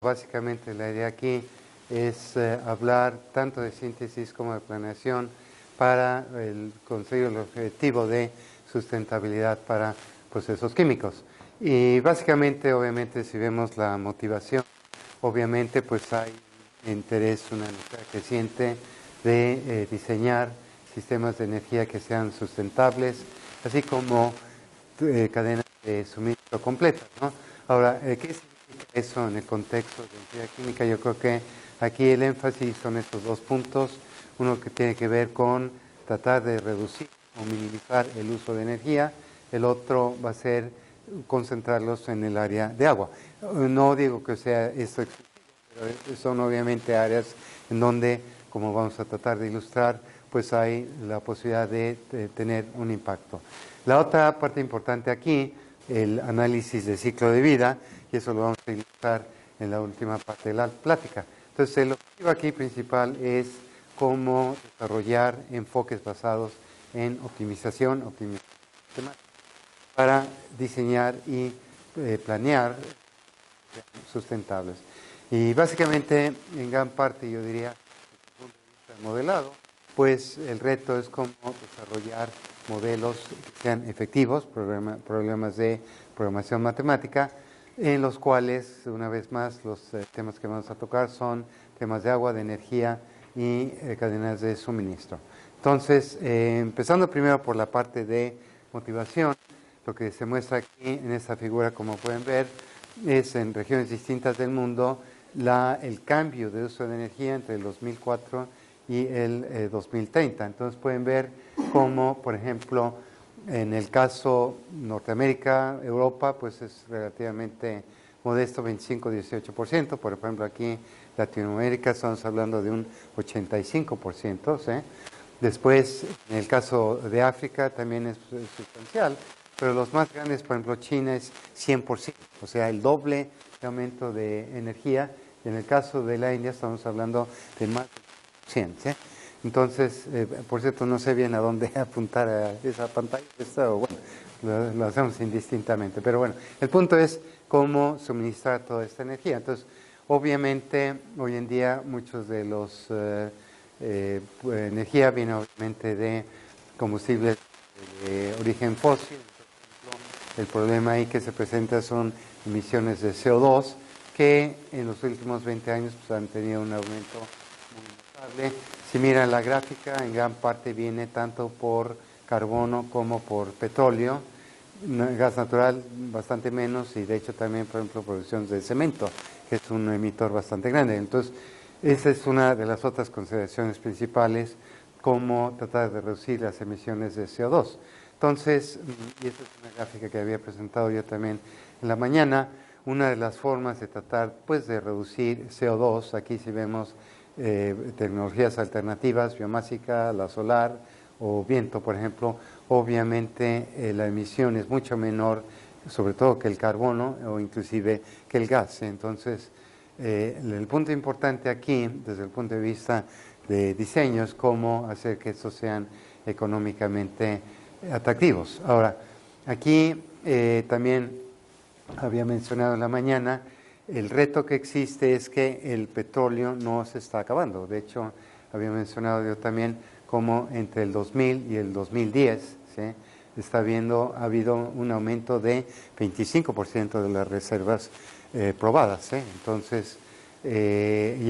Básicamente la idea aquí es hablar tanto de síntesis como de planeación para conseguir el objetivo de sustentabilidad para procesos químicos. Y básicamente, obviamente, si vemos la motivación, obviamente pues hay interés, una necesidad creciente de diseñar sistemas de energía que sean sustentables, así como cadenas de suministro completas, ¿no? Ahora, ¿qué significa eso en el contexto de ingeniería química? Yo creo que aquí el énfasis son estos dos puntos. Uno que tiene que ver con tratar de reducir o minimizar el uso de energía. El otro va a ser concentrarlos en el área de agua. No digo que sea esto exclusivo, pero son obviamente áreas en donde, como vamos a tratar de ilustrar, pues hay la posibilidad de tener un impacto. La otra parte importante aquí, el análisis de ciclo de vida, y eso lo vamos a ilustrar en la última parte de la plática. Entonces, el objetivo aquí principal es cómo desarrollar enfoques basados en optimización para diseñar y planear sustentables. Y básicamente, en gran parte, yo diría, desde el punto de vista modelado, pues el reto es cómo desarrollar modelos que sean efectivos, problemas de programación matemática, en los cuales, una vez más, los temas que vamos a tocar son temas de agua, de energía y cadenas de suministro. Entonces, empezando primero por la parte de motivación, lo que se muestra aquí en esta figura, como pueden ver, es en regiones distintas del mundo el cambio de uso de energía entre el 2004 y el 2030. Entonces pueden ver cómo, por ejemplo, en el caso Norteamérica, Europa, pues es relativamente modesto, 25-18%. Por ejemplo, aquí Latinoamérica estamos hablando de un 85%. ¿Sí? Después, en el caso de África también es sustancial, pero los más grandes, por ejemplo, China es 100%, o sea, el doble de aumento de energía. Y en el caso de la India estamos hablando de más de 100%. ¿Sí? Entonces, por cierto, no sé bien a dónde apuntar a esa pantalla, pero bueno, lo hacemos indistintamente. Pero bueno, el punto es cómo suministrar toda esta energía. Entonces, obviamente, hoy en día muchos de los energía viene obviamente de combustibles de origen fósil. El problema ahí que se presenta son emisiones de CO2 que en los últimos 20 años pues, han tenido un aumento muy notable. Si miran la gráfica, en gran parte viene tanto por carbono como por petróleo. Gas natural bastante menos y de hecho también, por ejemplo, producción de cemento, que es un emitor bastante grande. Entonces, esa es una de las otras consideraciones principales, cómo tratar de reducir las emisiones de CO2. Entonces, y esta es una gráfica que había presentado yo también en la mañana, una de las formas de tratar pues, de reducir CO2, aquí si vemos tecnologías alternativas, biomásica, la solar o viento, por ejemplo, obviamente la emisión es mucho menor, sobre todo que el carbono o inclusive que el gas. Entonces, el punto importante aquí, desde el punto de vista de diseño, es cómo hacer que estos sean económicamente atractivos. Ahora, aquí también había mencionado en la mañana, el reto que existe es que el petróleo no se está acabando. De hecho, había mencionado yo también cómo entre el 2000 y el 2010 ¿sí? Ha habido un aumento de 25% de las reservas probadas. ¿sí? Entonces, en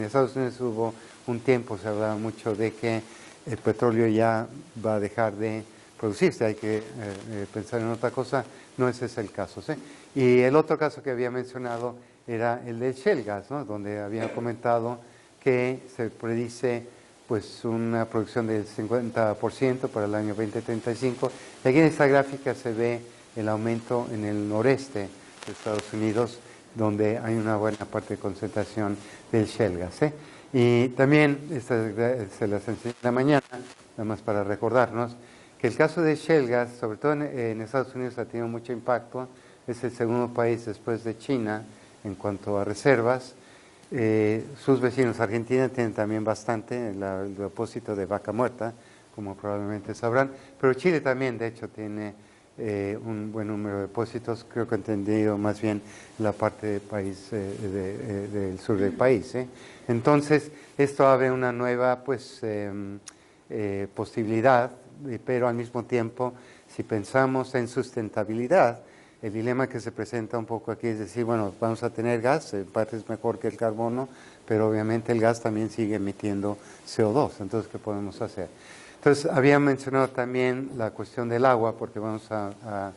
Estados Unidos hubo un tiempo, se hablaba mucho de que el petróleo ya va a dejar de producirse, hay que pensar en otra cosa, no ese es el caso. ¿sí? Y el otro caso que había mencionado era el del shale gas, ¿no? Donde había comentado que se predice pues una producción del 50% para el año 2035. Y aquí en esta gráfica se ve el aumento en el noreste de Estados Unidos, donde hay una buena parte de concentración del shale gas. Y también, se las enseñé en la mañana, nada más para recordarnos, que el caso de shale gas, sobre todo en Estados Unidos, ha tenido mucho impacto. Es el segundo país después de China en cuanto a reservas. Sus vecinos, Argentina, tienen también bastante, el depósito de Vaca Muerta, como probablemente sabrán, pero Chile también, de hecho, tiene un buen número de depósitos, creo que he entendido más bien la parte del país, del sur del país. Entonces, esto abre una nueva pues, posibilidad, pero al mismo tiempo, si pensamos en sustentabilidad, el dilema que se presenta un poco aquí es decir, bueno, vamos a tener gas, en parte es mejor que el carbono, pero obviamente el gas también sigue emitiendo CO2, entonces, ¿qué podemos hacer? Entonces, había mencionado también la cuestión del agua, porque vamos a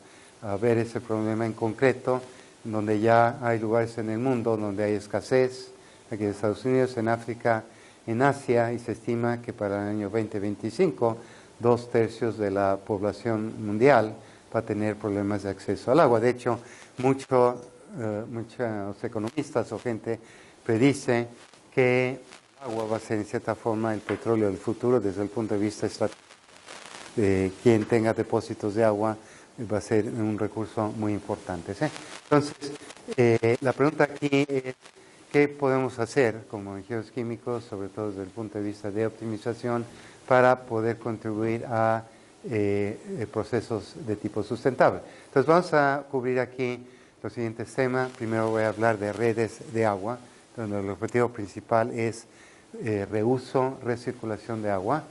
ver ese problema en concreto, donde ya hay lugares en el mundo donde hay escasez, aquí en Estados Unidos, en África, en Asia, y se estima que para el año 2025, 2/3 de la población mundial va a tener problemas de acceso al agua. De hecho, muchos economistas o gente predice que el agua va a ser en cierta forma el petróleo del futuro desde el punto de vista estratégico. Quien tenga depósitos de agua va a ser un recurso muy importante. Entonces, la pregunta aquí es, ¿qué podemos hacer como ingenieros químicos, sobre todo desde el punto de vista de optimización, para poder contribuir a procesos de tipo sustentable? Entonces, vamos a cubrir aquí los siguientes temas. Primero voy a hablar de redes de agua, donde el objetivo principal es reuso, recirculación de agua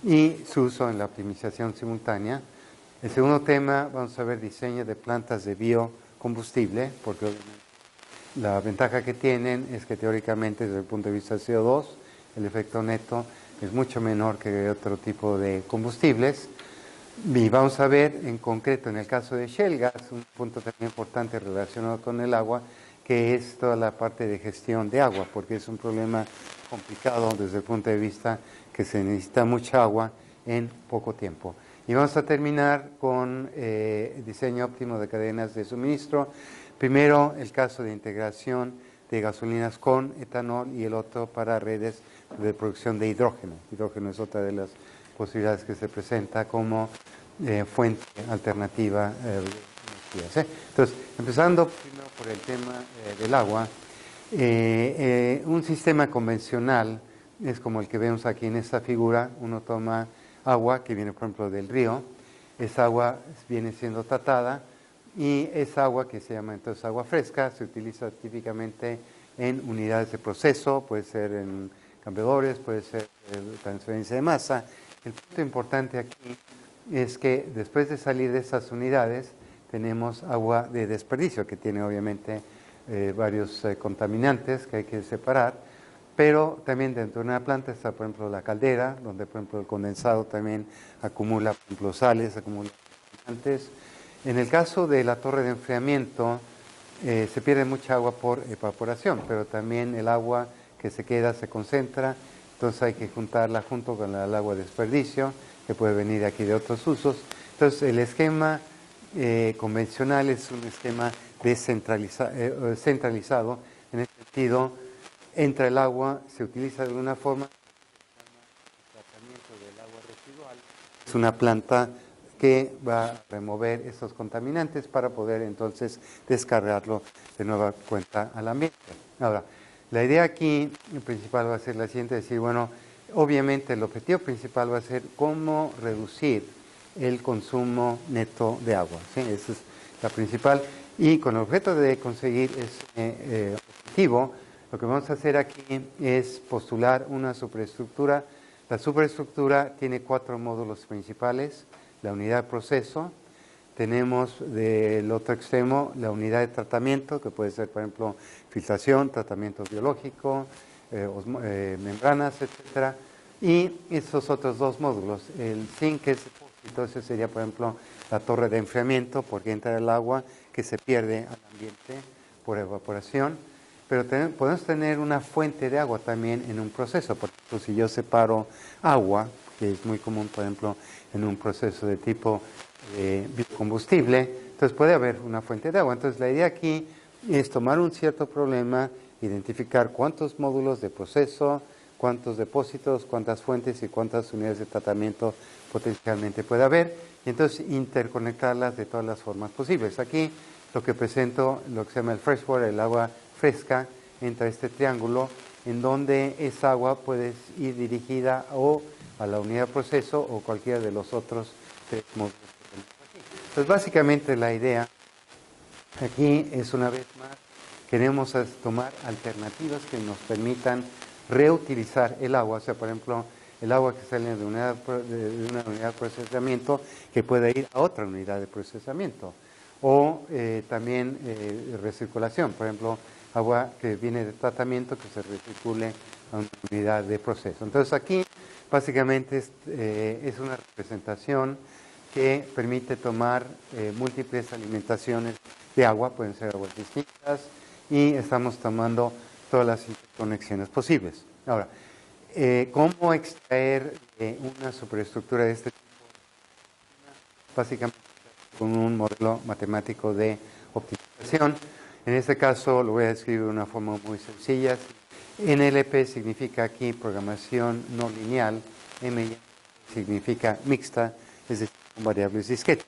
y su uso en la optimización simultánea. El segundo tema, vamos a ver diseño de plantas de biocombustible, porque obviamente la ventaja que tienen es que teóricamente desde el punto de vista de CO2, el efecto neto es mucho menor que otro tipo de combustibles. Y vamos a ver en concreto en el caso de shale gas, un punto también importante relacionado con el agua, que es toda la parte de gestión de agua, porque es un problema complicado desde el punto de vista que se necesita mucha agua en poco tiempo. Y vamos a terminar con diseño óptimo de cadenas de suministro. Primero, el caso de integración de gasolinas con etanol y el otro para redes de producción de hidrógeno. Hidrógeno es otra de las posibilidades que se presenta como fuente alternativa de energías. Entonces, empezando primero por el tema del agua, un sistema convencional es como el que vemos aquí en esta figura. Uno toma agua que viene, por ejemplo, del río. Esa agua viene siendo tratada y esa agua, que se llama entonces agua fresca, se utiliza típicamente en unidades de proceso, puede ser en cambiadores, puede ser transferencia de masa. El punto importante aquí es que después de salir de esas unidades tenemos agua de desperdicio, que tiene obviamente varios contaminantes que hay que separar, pero también dentro de una planta está, por ejemplo, la caldera, donde, por ejemplo, el condensado también acumula, por ejemplo, sales, acumula contaminantes. En el caso de la torre de enfriamiento, se pierde mucha agua por evaporación, pero también el agua que se queda se concentra, entonces hay que juntarla junto con el agua de desperdicio, que puede venir aquí de otros usos. Entonces, el esquema convencional es un esquema centralizado, en el sentido, entra el agua, se utiliza de alguna forma, el tratamiento del agua residual. Es una planta que va a remover esos contaminantes para poder entonces descargarlo de nueva cuenta al ambiente. Ahora, la idea aquí principal va a ser la siguiente, decir, bueno, obviamente el objetivo principal va a ser cómo reducir el consumo neto de agua, ¿sí? Esa es la principal. Y con el objeto de conseguir ese objetivo, lo que vamos a hacer aquí es postular una superestructura. La superestructura tiene 4 módulos principales: la unidad de proceso, tenemos del otro extremo la unidad de tratamiento, que puede ser, por ejemplo, filtración, tratamiento biológico, membranas, etcétera, y esos otros 2 módulos, el zinc, que es depósito, ese sería, por ejemplo, la torre de enfriamiento, porque entra el agua que se pierde al ambiente por evaporación, pero podemos tener una fuente de agua también en un proceso. Por ejemplo, si yo separo agua, que es muy común, por ejemplo, en un proceso de tipo biocombustible, entonces puede haber una fuente de agua. Entonces, la idea aquí es tomar un cierto problema, identificar cuántos módulos de proceso, cuántos depósitos, cuántas fuentes y cuántas unidades de tratamiento potencialmente puede haber, y entonces interconectarlas de todas las formas posibles. Aquí lo que presento, lo que se llama el freshwater, el agua fresca, entra este triángulo en donde esa agua puede ir dirigida o a la unidad de proceso o cualquiera de los otros 3 módulos que tenemos aquí. Entonces, básicamente la idea aquí es, una vez más, queremos tomar alternativas que nos permitan reutilizar el agua. O sea, por ejemplo, el agua que sale de una unidad de procesamiento que puede ir a otra unidad de procesamiento. O también recirculación, por ejemplo, agua que viene de tratamiento que se recircule a una unidad de proceso. Entonces aquí básicamente es una representación que permite tomar múltiples alimentaciones de agua, pueden ser aguas distintas, y estamos tomando todas las interconexiones posibles. Ahora, ¿cómo extraer una superestructura de este tipo? Básicamente con un modelo matemático de optimización. En este caso lo voy a describir de una forma muy sencilla. NLP significa aquí programación no lineal, M significa mixta, es decir, con variables discretas.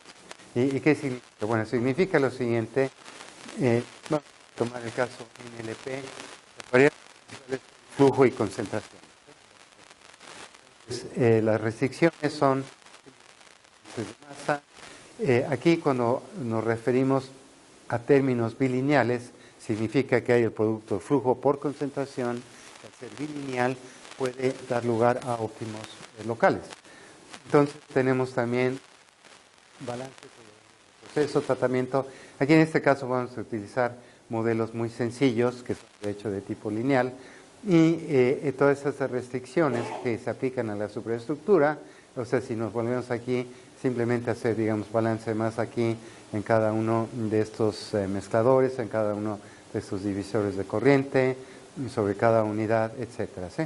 ¿Y qué significa? Bueno, significa lo siguiente, vamos a tomar el caso NLP, variables flujo y concentración. Entonces, las restricciones son de masa. Aquí cuando nos referimos a términos bilineales, significa que hay el producto de flujo por concentración, que al ser bilineal puede dar lugar a óptimos locales. Entonces tenemos también balance sobre proceso, tratamiento. Aquí en este caso vamos a utilizar modelos muy sencillos, que son de hecho de tipo lineal, y todas esas restricciones que se aplican a la superestructura. O sea, si nos volvemos aquí, simplemente hacer, digamos, balance de masa aquí en cada uno de estos mezcladores, en cada uno de estos divisores de corriente, sobre cada unidad, etcétera, ¿sí?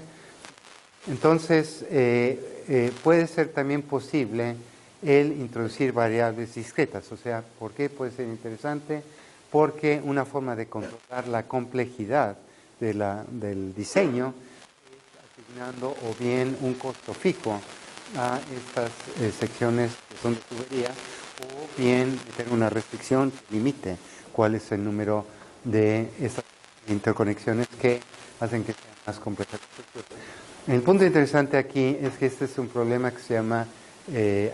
Entonces, puede ser también posible el introducir variables discretas. O sea, ¿por qué puede ser interesante? Porque una forma de controlar la complejidad del diseño es asignando o bien un costo fijo a estas secciones que son de tubería, o bien meter una restricción que limite cuál es el número de estas interconexiones que hacen que sea más compleja la estructura. El punto interesante aquí es que este es un problema que se llama,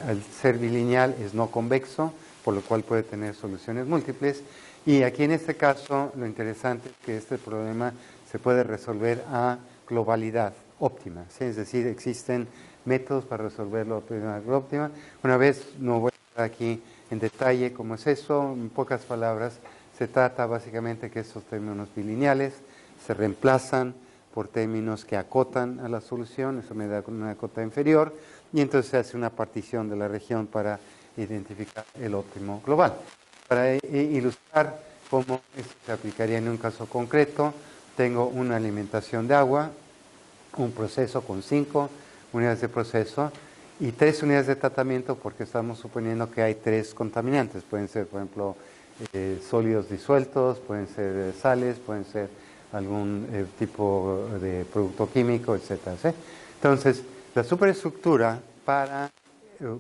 al ser bilineal, es no convexo, por lo cual puede tener soluciones múltiples. Y aquí en este caso lo interesante es que este problema se puede resolver a globalidad óptima, ¿sí? Es decir, existen métodos para resolverlo a óptima. Una vez, no voy a entrar aquí en detalle cómo es eso, en pocas palabras, se trata básicamente que estos términos bilineales se reemplazan por términos que acotan a la solución, eso me da una cota inferior, y entonces se hace una partición de la región para identificar el óptimo global. Para ilustrar cómo esto se aplicaría en un caso concreto, tengo una alimentación de agua, un proceso con 5 unidades de proceso y 3 unidades de tratamiento, porque estamos suponiendo que hay 3 contaminantes. Pueden ser, por ejemplo, sólidos disueltos, pueden ser sales, pueden ser algún tipo de producto químico, etcétera, ¿sí? Entonces, la superestructura para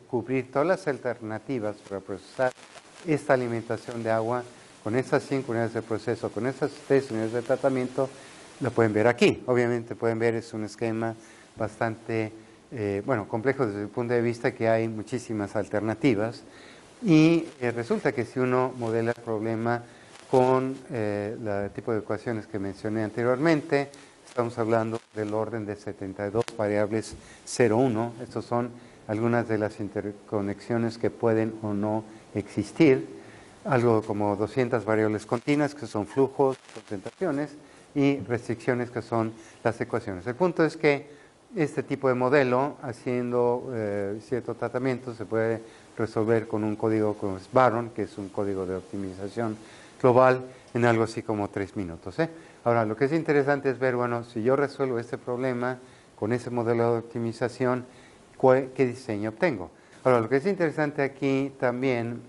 cubrir todas las alternativas para procesar esta alimentación de agua con estas 5 unidades de proceso, con estas 3 unidades de tratamiento, lo pueden ver aquí. Obviamente pueden ver, es un esquema bastante complejo desde el punto de vista que hay muchísimas alternativas, y resulta que si uno modela el problema con el tipo de ecuaciones que mencioné anteriormente, estamos hablando del orden de 72 variables 0,1. Estos son algunas de las interconexiones que pueden o no existir, algo como 200 variables continuas, que son flujos, concentraciones, y restricciones, que son las ecuaciones. El punto es que este tipo de modelo, haciendo cierto tratamiento, se puede resolver con un código como es Baron, que es un código de optimización global, en algo así como 3 minutos. Ahora, lo que es interesante es ver, bueno, si yo resuelvo este problema con ese modelo de optimización, ¿qué diseño obtengo? Ahora, lo que es interesante aquí también,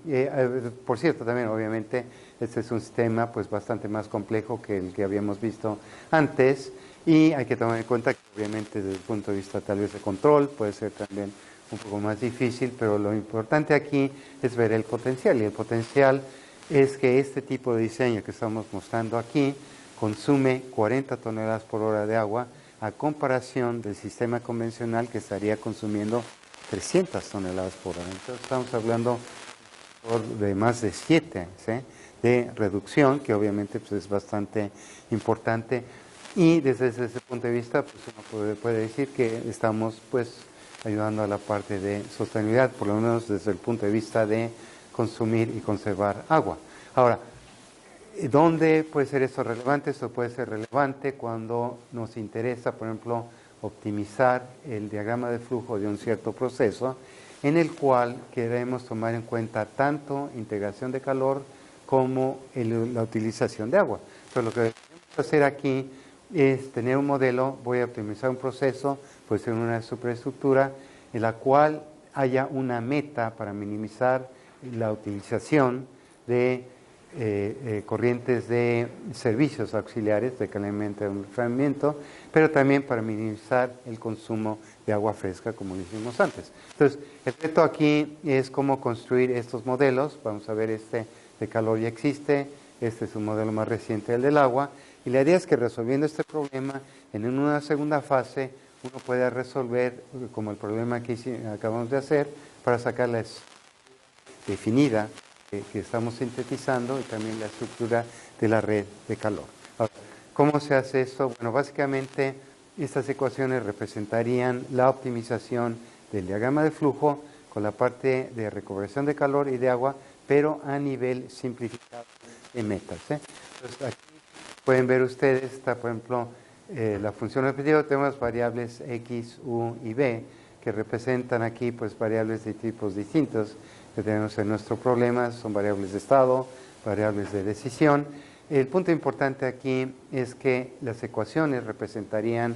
por cierto, también obviamente este es un sistema pues bastante más complejo que el que habíamos visto antes, y hay que tomar en cuenta que obviamente desde el punto de vista tal vez de control puede ser también un poco más difícil, pero lo importante aquí es ver el potencial, y el potencial es que este tipo de diseño que estamos mostrando aquí consume 40 toneladas por hora de agua, a comparación del sistema convencional que estaría consumiendo 300 toneladas por hora. Entonces estamos hablando factor de más de 7, ¿sí?, de reducción, que obviamente pues, es bastante importante. Y desde ese punto de vista, pues uno puede decir que estamos pues ayudando a la parte de sostenibilidad, por lo menos desde el punto de vista de consumir y conservar agua. Ahora, ¿dónde puede ser esto relevante? Esto puede ser relevante cuando nos interesa, por ejemplo, optimizar el diagrama de flujo de un cierto proceso en el cual queremos tomar en cuenta tanto integración de calor como la utilización de agua. Entonces, lo que debemos hacer aquí es tener un modelo, voy a optimizar un proceso, puede ser una superestructura, en la cual haya una meta para minimizar la utilización de corrientes de servicios auxiliares de calentamiento y enfriamiento, pero también para minimizar el consumo de agua fresca, como lo hicimos antes. Entonces, el reto aquí es cómo construir estos modelos. Vamos a ver, este de calor ya existe, este es un modelo más reciente, el del agua, y la idea es que resolviendo este problema, en una segunda fase, uno pueda resolver, como el problema que acabamos de hacer, para sacar la definida que estamos sintetizando y también la estructura de la red de calor. Ahora, ¿cómo se hace esto? Bueno, básicamente estas ecuaciones representarían la optimización del diagrama de flujo con la parte de recuperación de calor y de agua, pero a nivel simplificado de metas. Entonces, aquí pueden ver ustedes, está por ejemplo la función objetivo, tenemos variables X, U y B, que representan aquí pues variables de tipos distintos que tenemos en nuestro problema, son variables de estado, variables de decisión. El punto importante aquí es que las ecuaciones representarían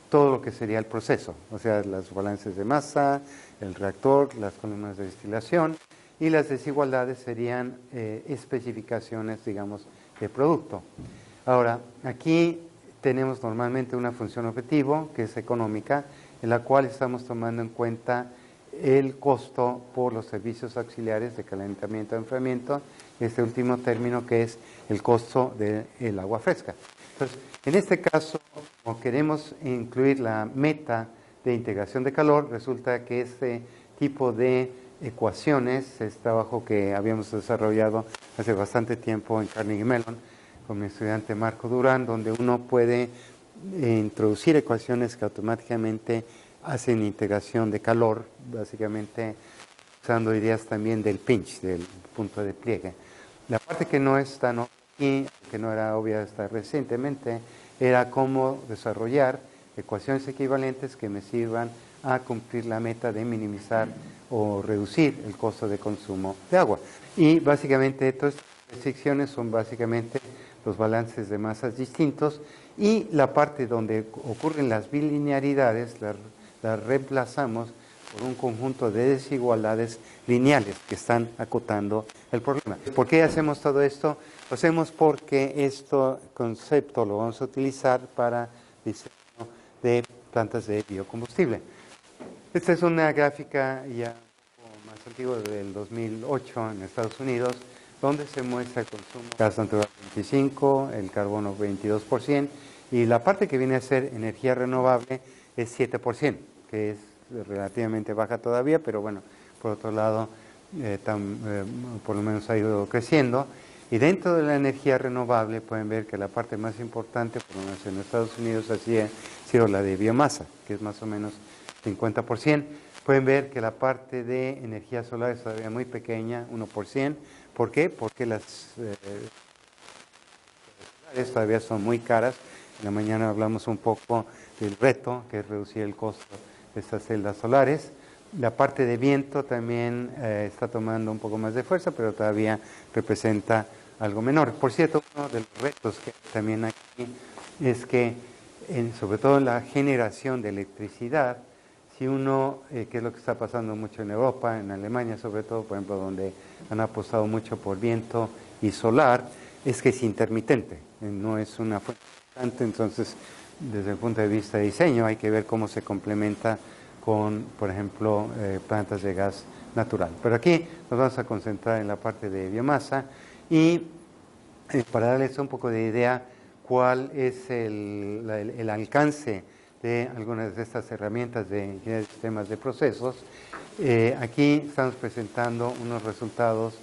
todo lo que sería el proceso, o sea, los balances de masa, el reactor, las columnas de destilación, y las desigualdades serían especificaciones, digamos, de producto. Ahora, aquí tenemos normalmente una función objetivo, que es económica, en la cual estamos tomando en cuenta el costo por los servicios auxiliares de calentamiento y enfriamiento, este último término que es el costo del agua fresca. Entonces, en este caso, como queremos incluir la meta de integración de calor, resulta que este tipo de ecuaciones es trabajo que habíamos desarrollado hace bastante tiempo en Carnegie Mellon con mi estudiante Marco Durán, donde uno puede introducir ecuaciones que automáticamente hacen integración de calor, básicamente usando ideas también del pinch, del punto de pliegue. La parte que no está aquí, que no era obvia hasta recientemente, era cómo desarrollar ecuaciones equivalentes que me sirvan a cumplir la meta de minimizar o reducir el costo de consumo de agua. Y básicamente todas estas restricciones son básicamente los balances de masas distintos, y la parte donde ocurren las bilinearidades las reemplazamos por un conjunto de desigualdades lineales que están acotando el problema. ¿Por qué hacemos todo esto? Lo hacemos porque este concepto lo vamos a utilizar para diseño de plantas de biocombustible. Esta es una gráfica ya un poco más antigua, del 2008 en Estados Unidos, donde se muestra el consumo de gas natural 25%, el carbono 22%, y la parte que viene a ser energía renovable es 7%, que es relativamente baja todavía, pero bueno, por otro lado, por lo menos ha ido creciendo. Y dentro de la energía renovable pueden ver que la parte más importante, por lo menos en Estados Unidos, ha sido la de biomasa, que es más o menos 50%. Pueden ver que la parte de energía solar es todavía muy pequeña, 1%. ¿Por qué? Porque las solares todavía son muy caras. En la mañana hablamos un poco del reto, que es reducir el costo de estas celdas solares. La parte de viento también está tomando un poco más de fuerza, pero todavía representa algo menor. Por cierto, uno de los retos que también aquí es que, sobre todo en la generación de electricidad, si uno, que es lo que está pasando mucho en Europa, en Alemania sobre todo, por ejemplo, donde han apostado mucho por viento y solar, es que es intermitente, no es una fuente constante. Entonces, desde el punto de vista de diseño, hay que ver cómo se complementa con, por ejemplo, plantas de gas natural. Pero aquí nos vamos a concentrar en la parte de biomasa, y para darles un poco de idea cuál es el alcance de algunas de estas herramientas de ingeniería de sistemas de procesos, aquí estamos presentando unos resultados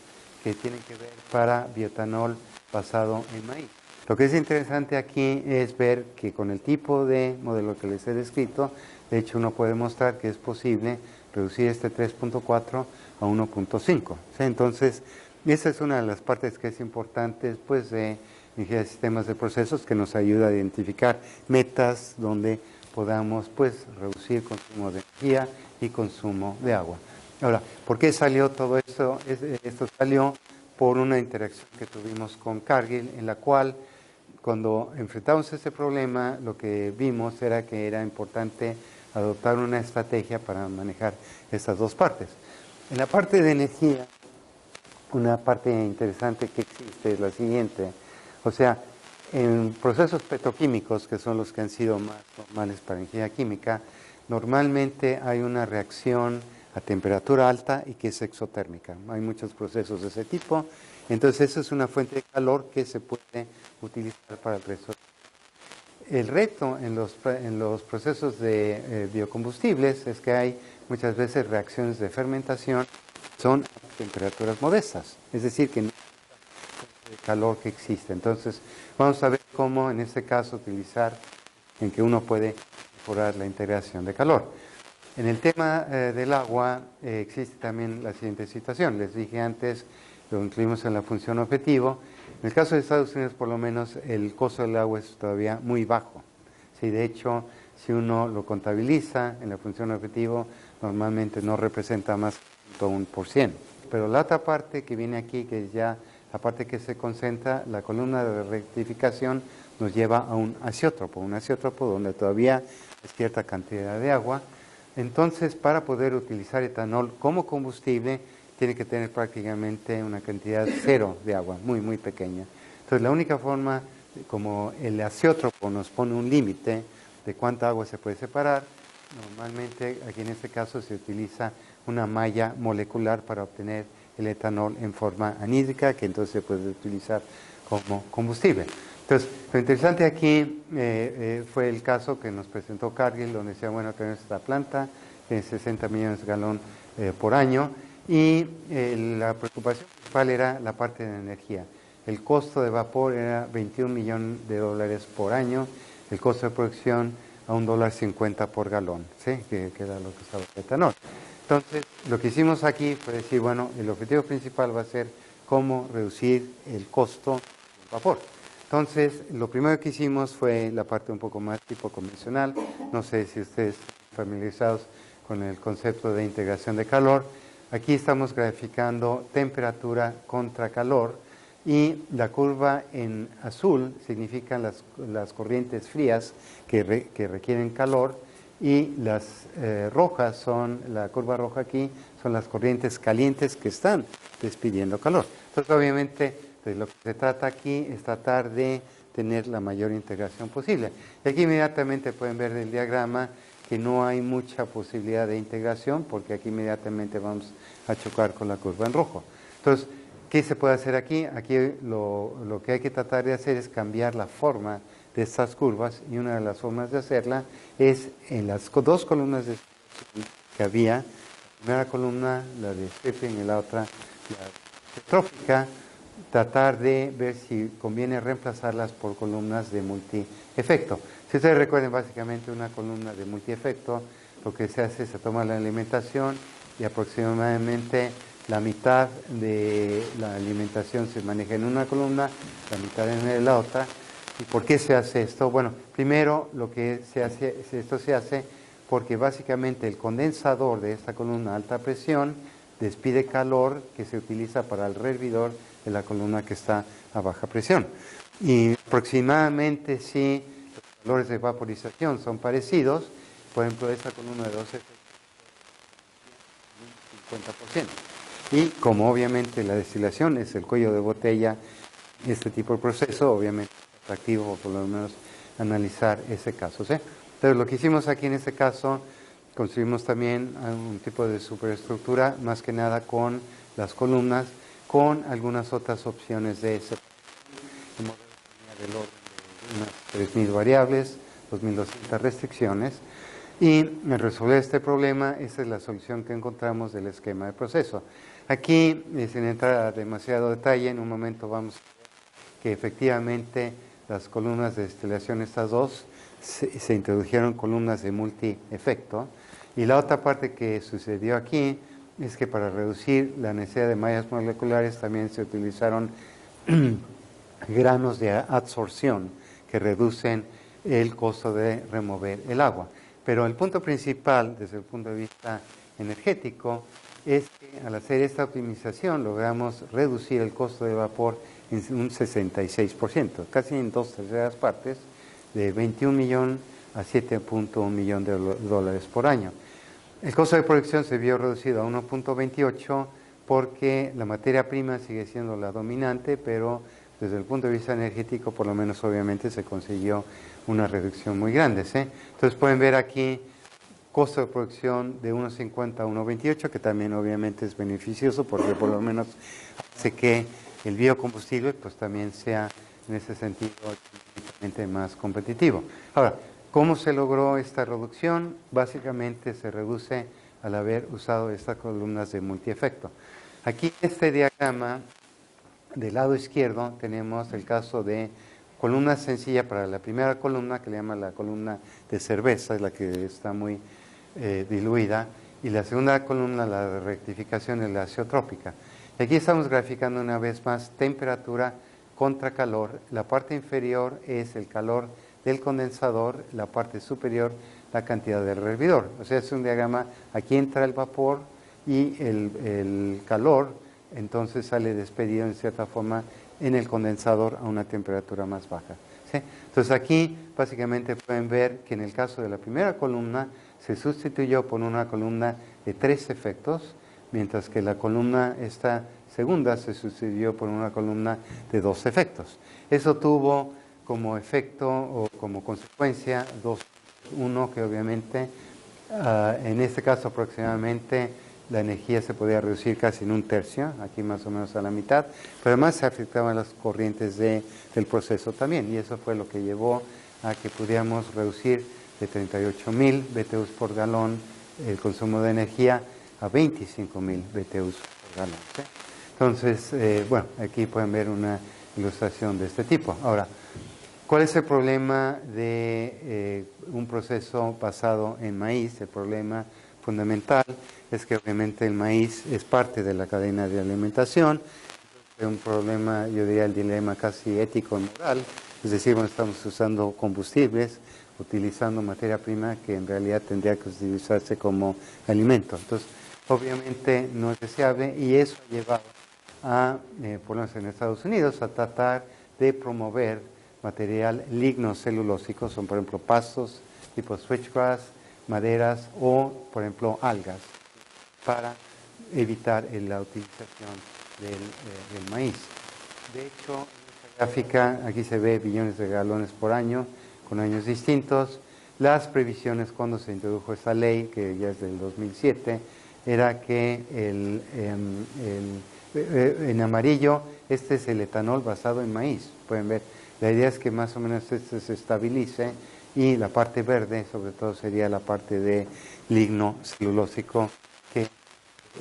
que tienen que ver para bioetanol basado en maíz. Lo que es interesante aquí es ver que con el tipo de modelo que les he descrito, de hecho uno puede mostrar que es posible reducir este 3.4 a 1.5. ¿Sí? Entonces, esa es una de las partes que es importante pues, de ingeniería de sistemas de procesos, que nos ayuda a identificar metas donde podamos pues, reducir consumo de energía y consumo de agua. Ahora, ¿por qué salió todo esto? Esto salió por una interacción que tuvimos con Cargill, en la cual cuando enfrentamos ese problema, lo que vimos era que era importante adoptar una estrategia para manejar estas dos partes. En la parte de energía, una parte interesante que existe es la siguiente. O sea, en procesos petroquímicos, que son los que han sido más normales para ingeniería química, normalmente hay una reacción a temperatura alta y que es exotérmica. Hay muchos procesos de ese tipo. Entonces, eso es una fuente de calor que se puede utilizar para el resto. El reto en los procesos de biocombustibles es que hay muchas veces reacciones de fermentación, son a temperaturas modestas, es decir, que no hay el calor que existe. Entonces, vamos a ver cómo en este caso utilizar en que uno puede mejorar la integración de calor. En el tema del agua existe también la siguiente situación. Les dije antes, lo incluimos en la función objetivo. En el caso de Estados Unidos, por lo menos, el costo del agua es todavía muy bajo. Sí, de hecho, si uno lo contabiliza en la función objetivo, normalmente no representa más que 1%. Pero la otra parte que viene aquí, que es ya la parte que se concentra, la columna de rectificación nos lleva a un azeótropo donde todavía es cierta cantidad de agua. Entonces, para poder utilizar etanol como combustible, tiene que tener prácticamente una cantidad cero de agua, muy, muy pequeña. Entonces, la única forma, como el azeótropo nos pone un límite de cuánta agua se puede separar, normalmente aquí en este caso se utiliza una malla molecular para obtener el etanol en forma anhídrica, que entonces se puede utilizar como combustible. Entonces, lo interesante aquí fue el caso que nos presentó Cargill, donde decía, bueno, tenemos esta planta, tiene 60 millones de galón por año, y la preocupación principal era la parte de energía. El costo de vapor era 21 millones de dólares por año, el costo de producción a $1.50 por galón, ¿sí? que era lo que estaba el etanol. Entonces, lo que hicimos aquí fue decir, bueno, el objetivo principal va a ser cómo reducir el costo del vapor. Entonces, lo primero que hicimos fue la parte un poco más tipo convencional. No sé si ustedes están familiarizados con el concepto de integración de calor. Aquí estamos graficando temperatura contra calor y la curva en azul significan las corrientes frías que requieren calor y las rojas son, la curva roja aquí, son las corrientes calientes que están despidiendo calor. Entonces, obviamente, de lo que se trata aquí es tratar de tener la mayor integración posible. Y aquí inmediatamente pueden ver del diagrama que no hay mucha posibilidad de integración porque aquí inmediatamente vamos a chocar con la curva en rojo. Entonces, ¿qué se puede hacer aquí? Aquí lo que hay que tratar de hacer es cambiar la forma de estas curvas y una de las formas de hacerla es en las dos columnas que había, la primera columna, la de stripping, y la otra, la trófica, tratar de ver si conviene reemplazarlas por columnas de multiefecto. Si ustedes recuerden, básicamente una columna de multiefecto, lo que se hace es se toma la alimentación y aproximadamente la mitad de la alimentación se maneja en una columna, la mitad en la otra. ¿Y por qué se hace esto? Bueno, primero lo que se hace, esto se hace porque básicamente el condensador de esta columna a alta presión despide calor que se utiliza para el hervidor de la columna que está a baja presión. Y aproximadamente si los valores de vaporización son parecidos, por ejemplo, esta columna de 12 50%. Y como obviamente la destilación es el cuello de botella, este tipo de proceso, obviamente es atractivo, o por lo menos analizar ese caso, ¿sí? Entonces, lo que hicimos aquí en este caso, construimos también un tipo de superestructura, más que nada con las columnas, con algunas otras opciones de ese. El modelo tenía del orden de unas 3.000 variables, 2.200 restricciones, y al resolver este problema, esa es la solución que encontramos del esquema de proceso. Aquí, sin entrar a demasiado detalle, en un momento vamos a ver que efectivamente las columnas de destilación, estas dos, se introdujeron columnas de multi-efecto. Y la otra parte que sucedió aquí es que para reducir la necesidad de mallas moleculares también se utilizaron granos de adsorción que reducen el costo de remover el agua. Pero el punto principal, desde el punto de vista energético, es que al hacer esta optimización logramos reducir el costo de vapor en un 66%, casi en 2/3 partes, de 21 millones a 7.1 millones de dólares por año. El costo de producción se vio reducido a 1.28 porque la materia prima sigue siendo la dominante, pero desde el punto de vista energético, por lo menos obviamente se consiguió una reducción muy grande, ¿sí? Entonces pueden ver aquí costo de producción de 1.50 a 1.28, que también obviamente es beneficioso porque por lo menos hace que el biocombustible pues también sea en ese sentido más competitivo. Ahora, ¿cómo se logró esta reducción? Básicamente se reduce al haber usado estas columnas de multiefecto. Aquí en este diagrama del lado izquierdo tenemos el caso de columna sencilla para la primera columna, que le llama la columna de cerveza, es la que está muy diluida, y la segunda columna, la de rectificación, es la azeotrópica. Y aquí estamos graficando una vez más temperatura contra calor. La parte inferior es el calor del condensador, la parte superior la cantidad del hervidor. O sea, es un diagrama, aquí entra el vapor y el calor entonces sale despedido en cierta forma en el condensador a una temperatura más baja, ¿sí? Entonces aquí básicamente pueden ver que en el caso de la primera columna se sustituyó por una columna de 3 efectos, mientras que la columna esta segunda se sustituyó por una columna de 2 efectos. Eso tuvo como efecto o como consecuencia uno que obviamente en este caso aproximadamente la energía se podía reducir casi en 1/3, aquí más o menos a la mitad, pero además se afectaban las corrientes del proceso también, y eso fue lo que llevó a que pudiéramos reducir de 38.000 BTUs por galón el consumo de energía a 25.000 BTUs por galón, ¿sí? Entonces, bueno, aquí pueden ver una ilustración de este tipo. Ahora, ¿cuál es el problema de un proceso basado en maíz? El problema fundamental es que obviamente el maíz es parte de la cadena de alimentación. Es un problema, yo diría el dilema casi ético y moral, es decir, bueno, estamos usando combustibles, utilizando materia prima que en realidad tendría que utilizarse como alimento. Entonces, obviamente no es deseable y eso ha llevado a, por lo menos en Estados Unidos, a tratar de promover material lignocelulósico, son por ejemplo pastos tipo switchgrass, maderas o por ejemplo algas, para evitar la utilización del maíz. De hecho, en esta gráfica aquí se ve billones de galones por año, con años distintos. Las previsiones cuando se introdujo esta ley, que ya es del 2007, era que en amarillo, este es el etanol basado en maíz, pueden ver. La idea es que más o menos este se estabilice y la parte verde, sobre todo, sería la parte de ligno celulósico, que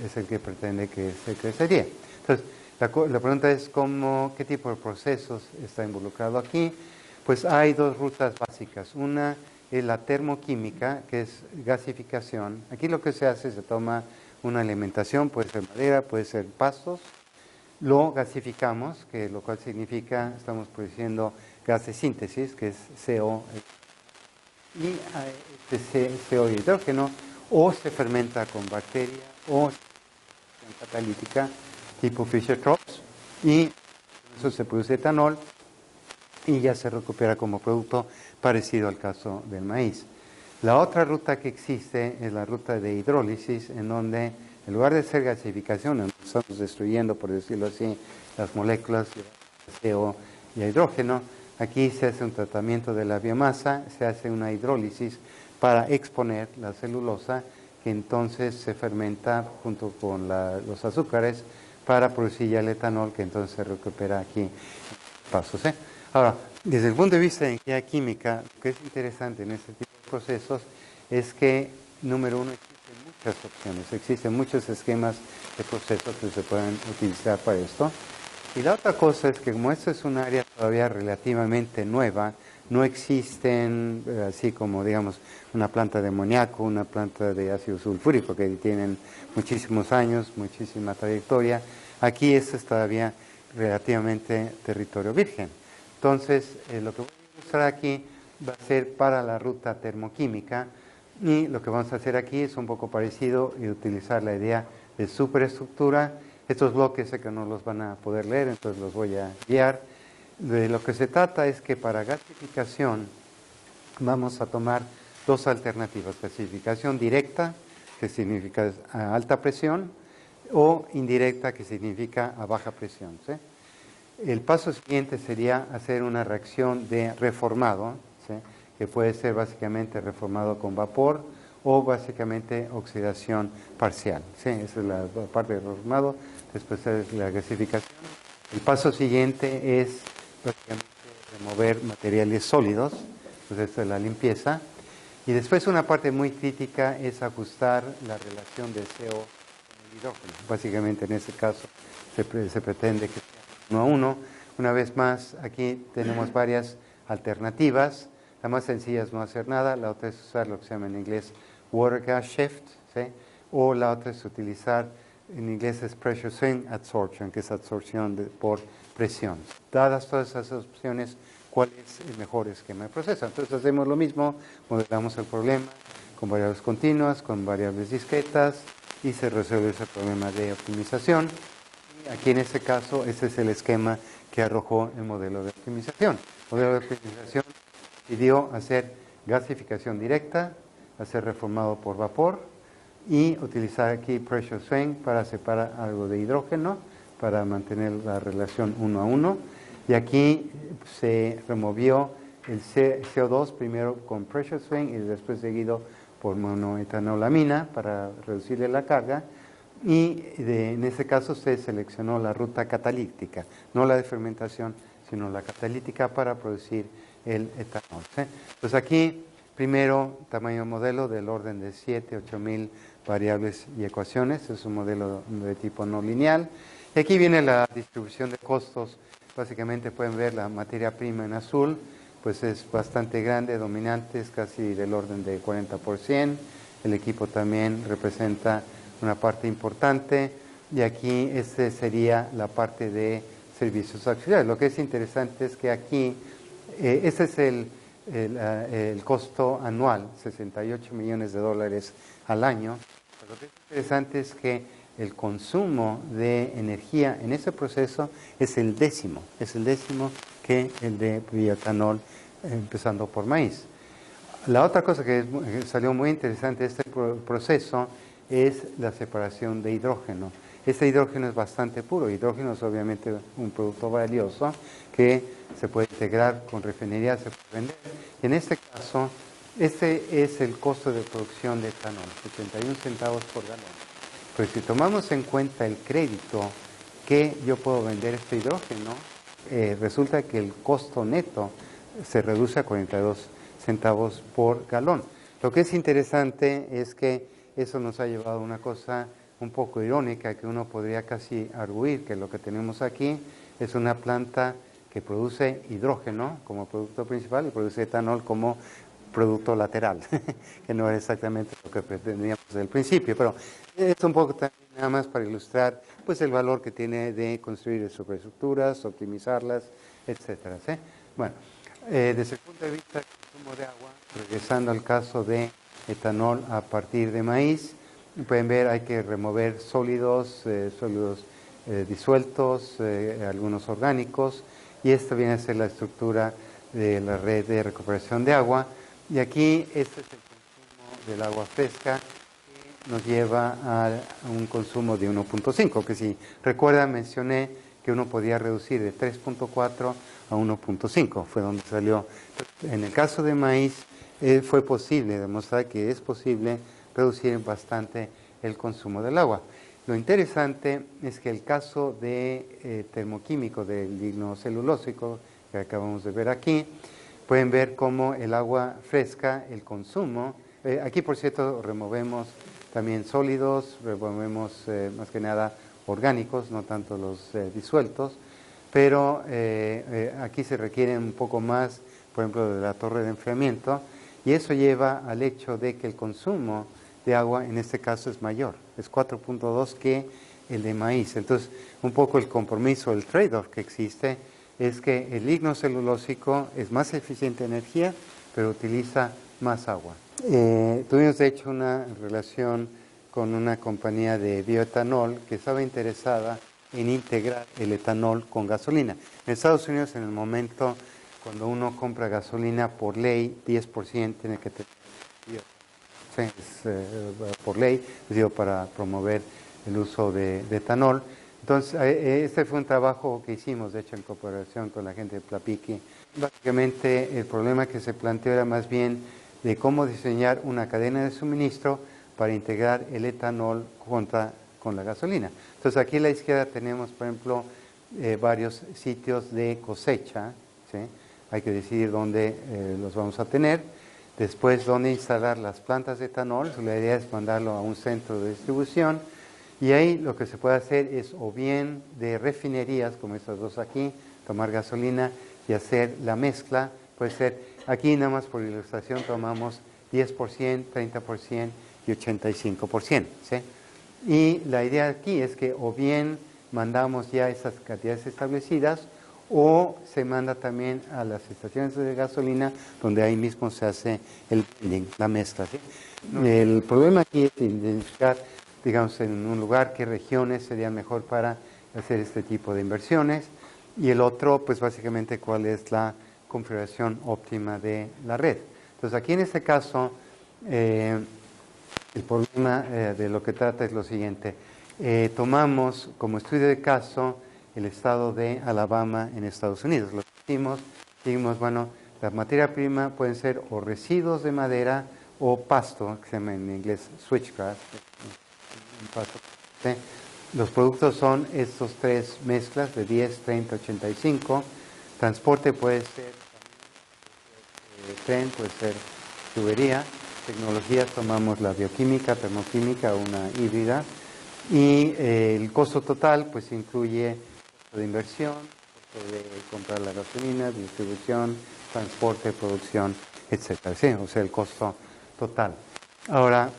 es el que pretende que se crecería. Entonces, la pregunta es qué tipo de procesos está involucrado aquí. Pues hay 2 rutas básicas. Una es la termoquímica, que es gasificación. Aquí lo que se hace, se toma una alimentación, puede ser madera, puede ser pastos, lo gasificamos, que lo cual significa estamos produciendo gas de síntesis, que es CO, y este CO y hidrógeno, o se fermenta con bacteria o catalítica tipo Fischer-Tropsch, y eso se produce etanol y ya se recupera como producto parecido al caso del maíz. La otra ruta que existe es la ruta de hidrólisis, en donde en lugar de ser gasificación, estamos destruyendo, por decirlo así, las moléculas de CO y hidrógeno. Aquí se hace un tratamiento de la biomasa, se hace una hidrólisis para exponer la celulosa, que entonces se fermenta junto con los azúcares para producir ya el etanol, que entonces se recupera aquí en pasos, ¿eh? Ahora, desde el punto de vista de ingeniería química, lo que es interesante en este tipo de procesos es que, número uno, existen muchas opciones, existen muchos esquemas de procesos que se pueden utilizar para esto. Y la otra cosa es que como esto es un área todavía relativamente nueva, no existen, así como digamos, una planta de amoníaco, una planta de ácido sulfúrico que tienen muchísimos años, muchísima trayectoria. Aquí esto es todavía relativamente territorio virgen. Entonces, lo que voy a ilustrar aquí va a ser para la ruta termoquímica, y lo que vamos a hacer aquí es un poco parecido y utilizar la idea de superestructura. Estos bloques sé que no los van a poder leer, entonces los voy a guiar. De lo que se trata es que para gasificación vamos a tomar dos alternativas: gasificación directa, que significa a alta presión, o indirecta, que significa a baja presión, ¿sí? El paso siguiente sería hacer una reacción de reformado, ¿sí?, que puede ser básicamente reformado con vapor o básicamente oxidación parcial, ¿sí? Esa es la parte de reformado. Después es la gasificación. El paso siguiente es básicamente remover materiales sólidos, pues esto es la limpieza. Y después una parte muy crítica es ajustar la relación de CO con el hidrógeno. Básicamente en este caso se pretende que sea 1 a 1. Una vez más, aquí tenemos varias alternativas. La más sencilla es no hacer nada, la otra es usar lo que se llama en inglés water gas shift, ¿sí?, o la otra es utilizar, en inglés es pressure swing adsorption, que es absorción por presión. Dadas todas esas opciones, ¿cuál es el mejor esquema de proceso? Entonces hacemos lo mismo, modelamos el problema con variables continuas, con variables discretas, y se resuelve ese problema de optimización. Y aquí en este caso, ese es el esquema que arrojó el modelo de optimización. El modelo de optimización pidió hacer gasificación directa, hacer reformado por vapor y utilizar aquí pressure swing para separar algo de hidrógeno para mantener la relación 1 a 1. Y aquí se removió el CO2 primero con pressure swing y después seguido por monoetanolamina para reducirle la carga. Y en este caso se seleccionó la ruta catalítica, no la de fermentación, sino la catalítica para producir el etanol, ¿sí? Pues aquí, primero, tamaño modelo del orden de 7.000 a 8.000 variables y ecuaciones. Es un modelo de tipo no lineal. Y aquí viene la distribución de costos. Básicamente pueden ver la materia prima en azul, pues es bastante grande, dominante, es casi del orden de 40%. El equipo también representa una parte importante. Y aquí este sería la parte de servicios auxiliares. Lo que es interesante es que aquí, este es el costo anual, 68 millones de dólares al año. Pero lo que es interesante es que el consumo de energía en ese proceso es el décimo que el de bioetanol, empezando por maíz. La otra cosa que salió muy interesante de este proceso es la separación de hidrógeno. Este hidrógeno es bastante puro. Hidrógeno es obviamente un producto valioso que se puede integrar con refinería, se puede vender. Y en este caso, este es el costo de producción de etanol, 71 centavos por galón. Pero si tomamos en cuenta el crédito que yo puedo vender este hidrógeno, resulta que el costo neto se reduce a 42 centavos por galón. Lo que es interesante es que eso nos ha llevado a una cosa un poco irónica, que uno podría casi arguir que lo que tenemos aquí es una planta que produce hidrógeno como producto principal y produce etanol como producto lateral, que no es exactamente lo que pretendíamos desde el principio, pero es un poco también nada más para ilustrar pues el valor que tiene de construir superestructuras, optimizarlas, etcétera, ¿sí? Bueno, desde el punto de vista del consumo de agua, regresando al caso de etanol a partir de maíz, pueden ver hay que remover sólidos, disueltos, algunos orgánicos, y esto viene a ser la estructura de la red de recuperación de agua. Y aquí este es el consumo del agua fresca, que nos lleva a un consumo de 1.5, que si recuerdan mencioné que uno podía reducir de 3.4 a 1.5, fue donde salió. En el caso de maíz fue posible demostrar que es posible reducir bastante el consumo del agua. Lo interesante es que el caso de termoquímico del lignocelulósico que acabamos de ver aquí, pueden ver cómo el agua fresca, el consumo, aquí por cierto removemos también sólidos, removemos más que nada orgánicos, no tanto los disueltos, pero aquí se requiere un poco más, por ejemplo, de la torre de enfriamiento, y eso lleva al hecho de que el consumo de agua en este caso es mayor, es 4.2 que el de maíz. Entonces, un poco el compromiso, el trade-off que existe es que el lignocelulósico es más eficiente en energía, pero utiliza más agua. Tuvimos de hecho una relación con una compañía de bioetanol que estaba interesada en integrar el etanol con gasolina. En Estados Unidos, en el momento cuando uno compra gasolina, por ley, 10% tiene que tener por ley, digo, para promover el uso de etanol. Entonces, este fue un trabajo que hicimos, de hecho, en cooperación con la gente de Plapiqui. Básicamente, el problema que se planteó era más bien de cómo diseñar una cadena de suministro para integrar el etanol con la gasolina. Entonces, aquí a la izquierda tenemos, por ejemplo, varios sitios de cosecha, ¿sí? Hay que decidir dónde los vamos a tener. Después, dónde instalar las plantas de etanol. La idea es mandarlo a un centro de distribución. Y ahí lo que se puede hacer es o bien de refinerías, como estas dos aquí, tomar gasolina y hacer la mezcla. Puede ser, aquí nada más por ilustración tomamos 10%, 30% y 85%. ¿Sí? Y la idea aquí es que o bien mandamos ya esas cantidades establecidas, o se manda también a las estaciones de gasolina donde ahí mismo se hace el blending, la mezcla. ¿Sí? El problema aquí es identificar, digamos, en un lugar qué regiones serían mejor para hacer este tipo de inversiones, y el otro, pues básicamente cuál es la configuración óptima de la red. Entonces aquí en este caso, el problema de lo que trata es lo siguiente. Tomamos como estudio de caso el estado de Alabama en Estados Unidos. Lo dijimos, bueno, la materia prima pueden ser o residuos de madera o pasto, que se llama en inglés switchgrass. Pasto, ¿sí? Los productos son estos tres mezclas de 10, 30, 85. Transporte puede ser tren, puede ser tubería. Tecnologías tomamos la bioquímica, termoquímica o una híbrida. Y el costo total pues incluye costo de inversión, costo de comprar la gasolina, distribución, transporte, producción, etcétera. ¿Sí? O sea, el costo total. Ahora,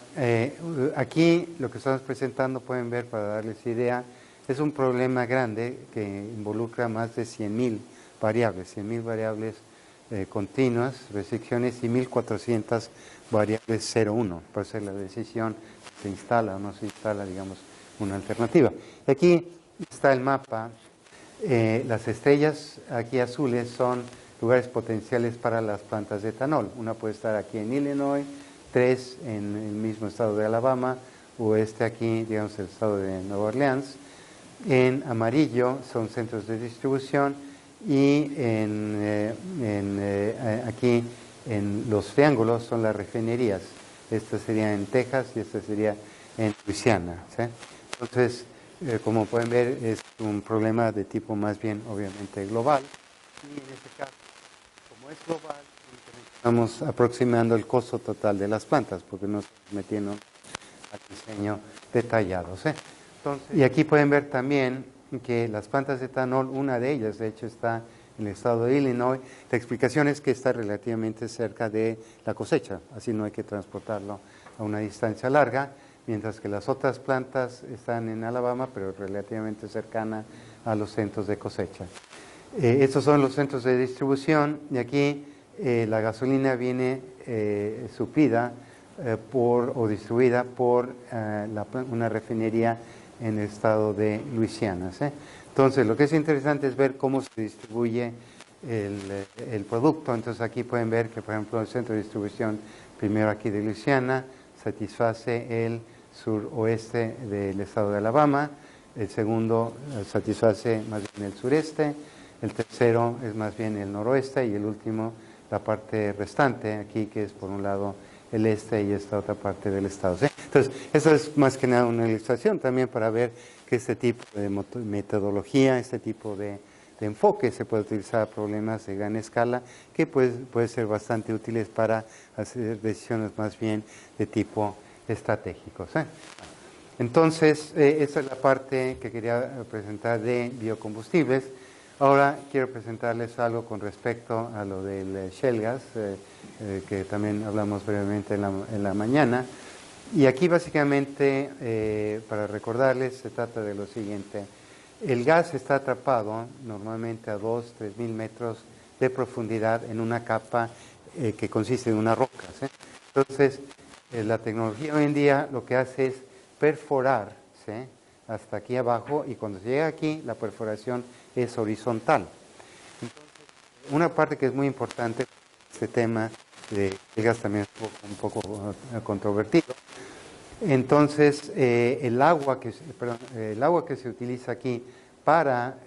aquí lo que estamos presentando, pueden ver para darles idea, es un problema grande que involucra más de 100.000 variables, 100.000 variables continuas, restricciones y 1.400 variables 0,1. Para hacer la decisión, se instala o no se instala, digamos, una alternativa. Y aquí está el mapa. Las estrellas aquí azules son lugares potenciales para las plantas de etanol. Una puede estar aquí en Illinois, 3 en el mismo estado de Alabama, o aquí, digamos, el estado de Nueva Orleans. En amarillo son centros de distribución, y aquí en los triángulos son las refinerías. Esta sería en Texas y esta sería en Luisiana. ¿Sí? Entonces, como pueden ver, es un problema de tipo más bien, obviamente, global. Y en este caso, como es global, estamos aproximando el costo total de las plantas, porque no estamos metiendo al diseño detallado. ¿Sí? Entonces, y aquí pueden ver también que las plantas de etanol, una de ellas, de hecho, está en el estado de Illinois. La explicación es que está relativamente cerca de la cosecha, así no hay que transportarlo a una distancia larga, mientras que las otras plantas están en Alabama, pero relativamente cercana a los centros de cosecha. Estos son los centros de distribución, y aquí la gasolina viene suplida o distribuida por una refinería en el estado de Luisiana. ¿Sí? Entonces, lo que es interesante es ver cómo se distribuye el producto. Entonces, aquí pueden ver que, por ejemplo, el centro de distribución, primero aquí de Luisiana, satisface el suroeste del estado de Alabama. El segundo satisface más bien el sureste. El tercero es más bien el noroeste, y el último la parte restante aquí, que es por un lado el este y esta otra parte del estado. ¿Sí? Entonces, eso es más que nada una ilustración también para ver que este tipo de metodología, este tipo de enfoque se puede utilizar a problemas de gran escala, que puede ser bastante útiles para hacer decisiones más bien de tipo estratégicos. Entonces, esa es la parte que quería presentar de biocombustibles. Ahora quiero presentarles algo con respecto a lo del shale gas, que también hablamos brevemente en la mañana. Y aquí básicamente, para recordarles, se trata de lo siguiente. El gas está atrapado normalmente a 2-3 mil metros de profundidad en una capa que consiste de unas rocas. Entonces, la tecnología hoy en día lo que hace es perforar, ¿sí?, hasta aquí abajo, y cuando se llega aquí, la perforación es horizontal. Entonces, una parte que es muy importante, este tema del gas también es un poco controvertido. Entonces, el agua que se utiliza aquí para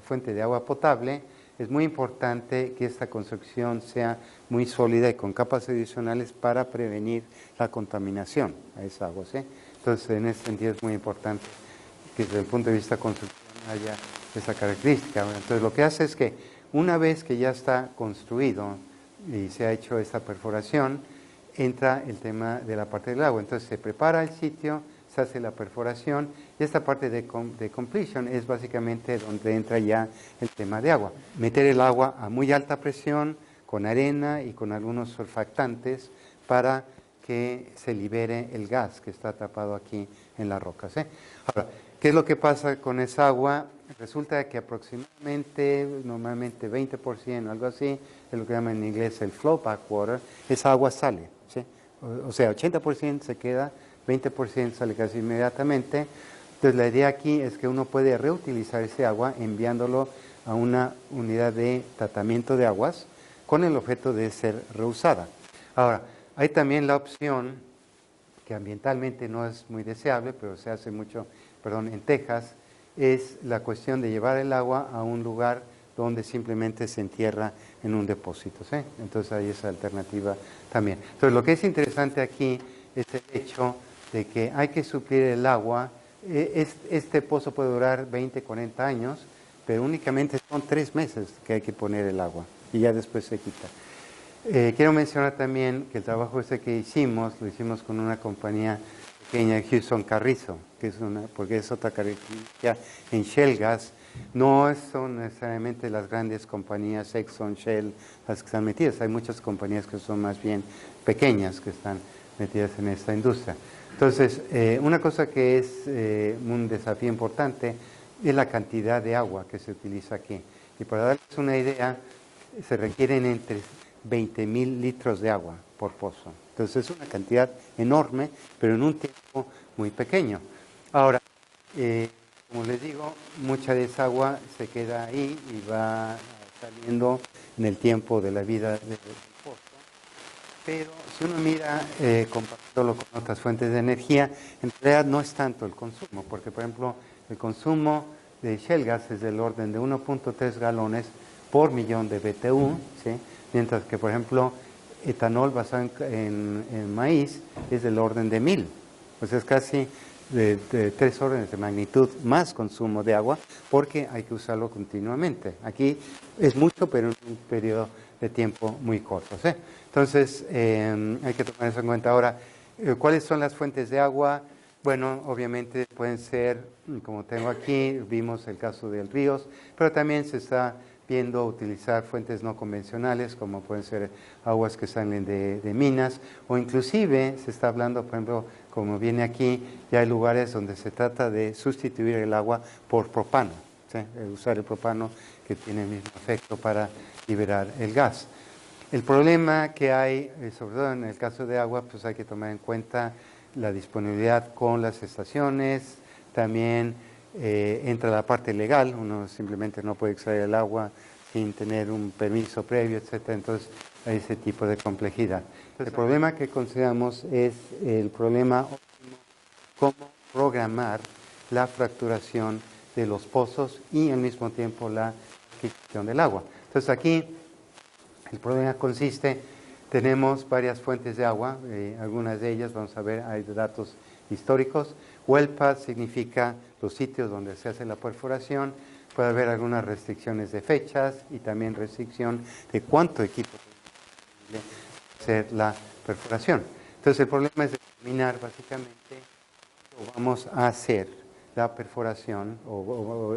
fuente de agua potable, es muy importante que esta construcción sea muy sólida y con capas adicionales para prevenir la contaminación a esa agua, ¿sí? Entonces, en ese sentido es muy importante que desde el punto de vista de construcción haya esa característica. Entonces, lo que hace es que una vez que ya está construido y se ha hecho esta perforación, entra el tema de la parte del agua. Entonces, se prepara el sitio, se hace la perforación, y esta parte de completion es básicamente donde entra ya el tema de agua. Meter el agua a muy alta presión, con arena y con algunos surfactantes, para que se libere el gas que está atrapado aquí en las rocas. Ahora, ¿qué es lo que pasa con esa agua? Resulta que aproximadamente, normalmente 20%, algo así, es lo que llaman en inglés el flowback water, esa agua sale, ¿sí? O sea, 80% se queda, 20% sale casi inmediatamente. Entonces, la idea aquí es que uno puede reutilizar ese agua enviándolo a una unidad de tratamiento de aguas con el objeto de ser reusada. Ahora, hay también la opción, que ambientalmente no es muy deseable, pero se hace mucho, en Texas, es la cuestión de llevar el agua a un lugar donde simplemente se entierra en un depósito, ¿sí? Entonces hay esa alternativa también. Entonces, lo que es interesante aquí es el hecho de que hay que suplir el agua. Este pozo puede durar 20, 40 años, pero únicamente son 3 meses que hay que poner el agua y ya después se quita. Quiero mencionar también que el trabajo ese que hicimos, lo hicimos con una compañía pequeña, Houston Carrizo, porque es otra característica en shale gas. No son necesariamente las grandes compañías Exxon, Shell, las que están metidas. Hay muchas compañías que son más bien pequeñas que están metidas en esta industria. Entonces, una cosa que es un desafío importante es la cantidad de agua que se utiliza aquí. Y para darles una idea, se requieren entre 20,000 litros de agua por pozo. Entonces, es una cantidad enorme, pero en un tiempo muy pequeño. Ahora, como les digo, mucha de esa agua se queda ahí y va saliendo en el tiempo de la vida del pozo. Pero si uno mira, comparándolo con otras fuentes de energía, en realidad no es tanto el consumo, porque por ejemplo, el consumo de shale gas es del orden de 1.3 galones por millón de BTU, ¿sí? Mientras que, por ejemplo, etanol basado en maíz es del orden de 1000. O sea, es casi de 3 órdenes de magnitud más consumo de agua, porque hay que usarlo continuamente. Aquí es mucho, pero en un periodo de tiempo muy corto, ¿sí? Entonces, hay que tomar eso en cuenta. Ahora, ¿cuáles son las fuentes de agua? Bueno, obviamente pueden ser, como tengo aquí, vimos el caso del ríos, pero también se está viendo utilizar fuentes no convencionales, como pueden ser aguas que salen de minas, o inclusive se está hablando, por ejemplo, como viene aquí, ya hay lugares donde se trata de sustituir el agua por propano, ¿sí? Usar el propano, que tiene el mismo efecto para liberar el gas. El problema que hay, sobre todo en el caso de agua, pues hay que tomar en cuenta la disponibilidad con las estaciones. También entra la parte legal, uno simplemente no puede extraer el agua sin tener un permiso previo, etcétera. Entonces hay ese tipo de complejidad. El problema que consideramos es el problema óptimo, cómo programar la fracturación de los pozos y al mismo tiempo la adquisición del agua. Entonces aquí el problema consiste, tenemos varias fuentes de agua, algunas de ellas, vamos a ver, hay datos históricos. Well path significa los sitios donde se hace la perforación. Puede haber algunas restricciones de fechas y también restricción de cuánto equipo puede hacer la perforación. Entonces el problema es determinar básicamente cuándo vamos a hacer la perforación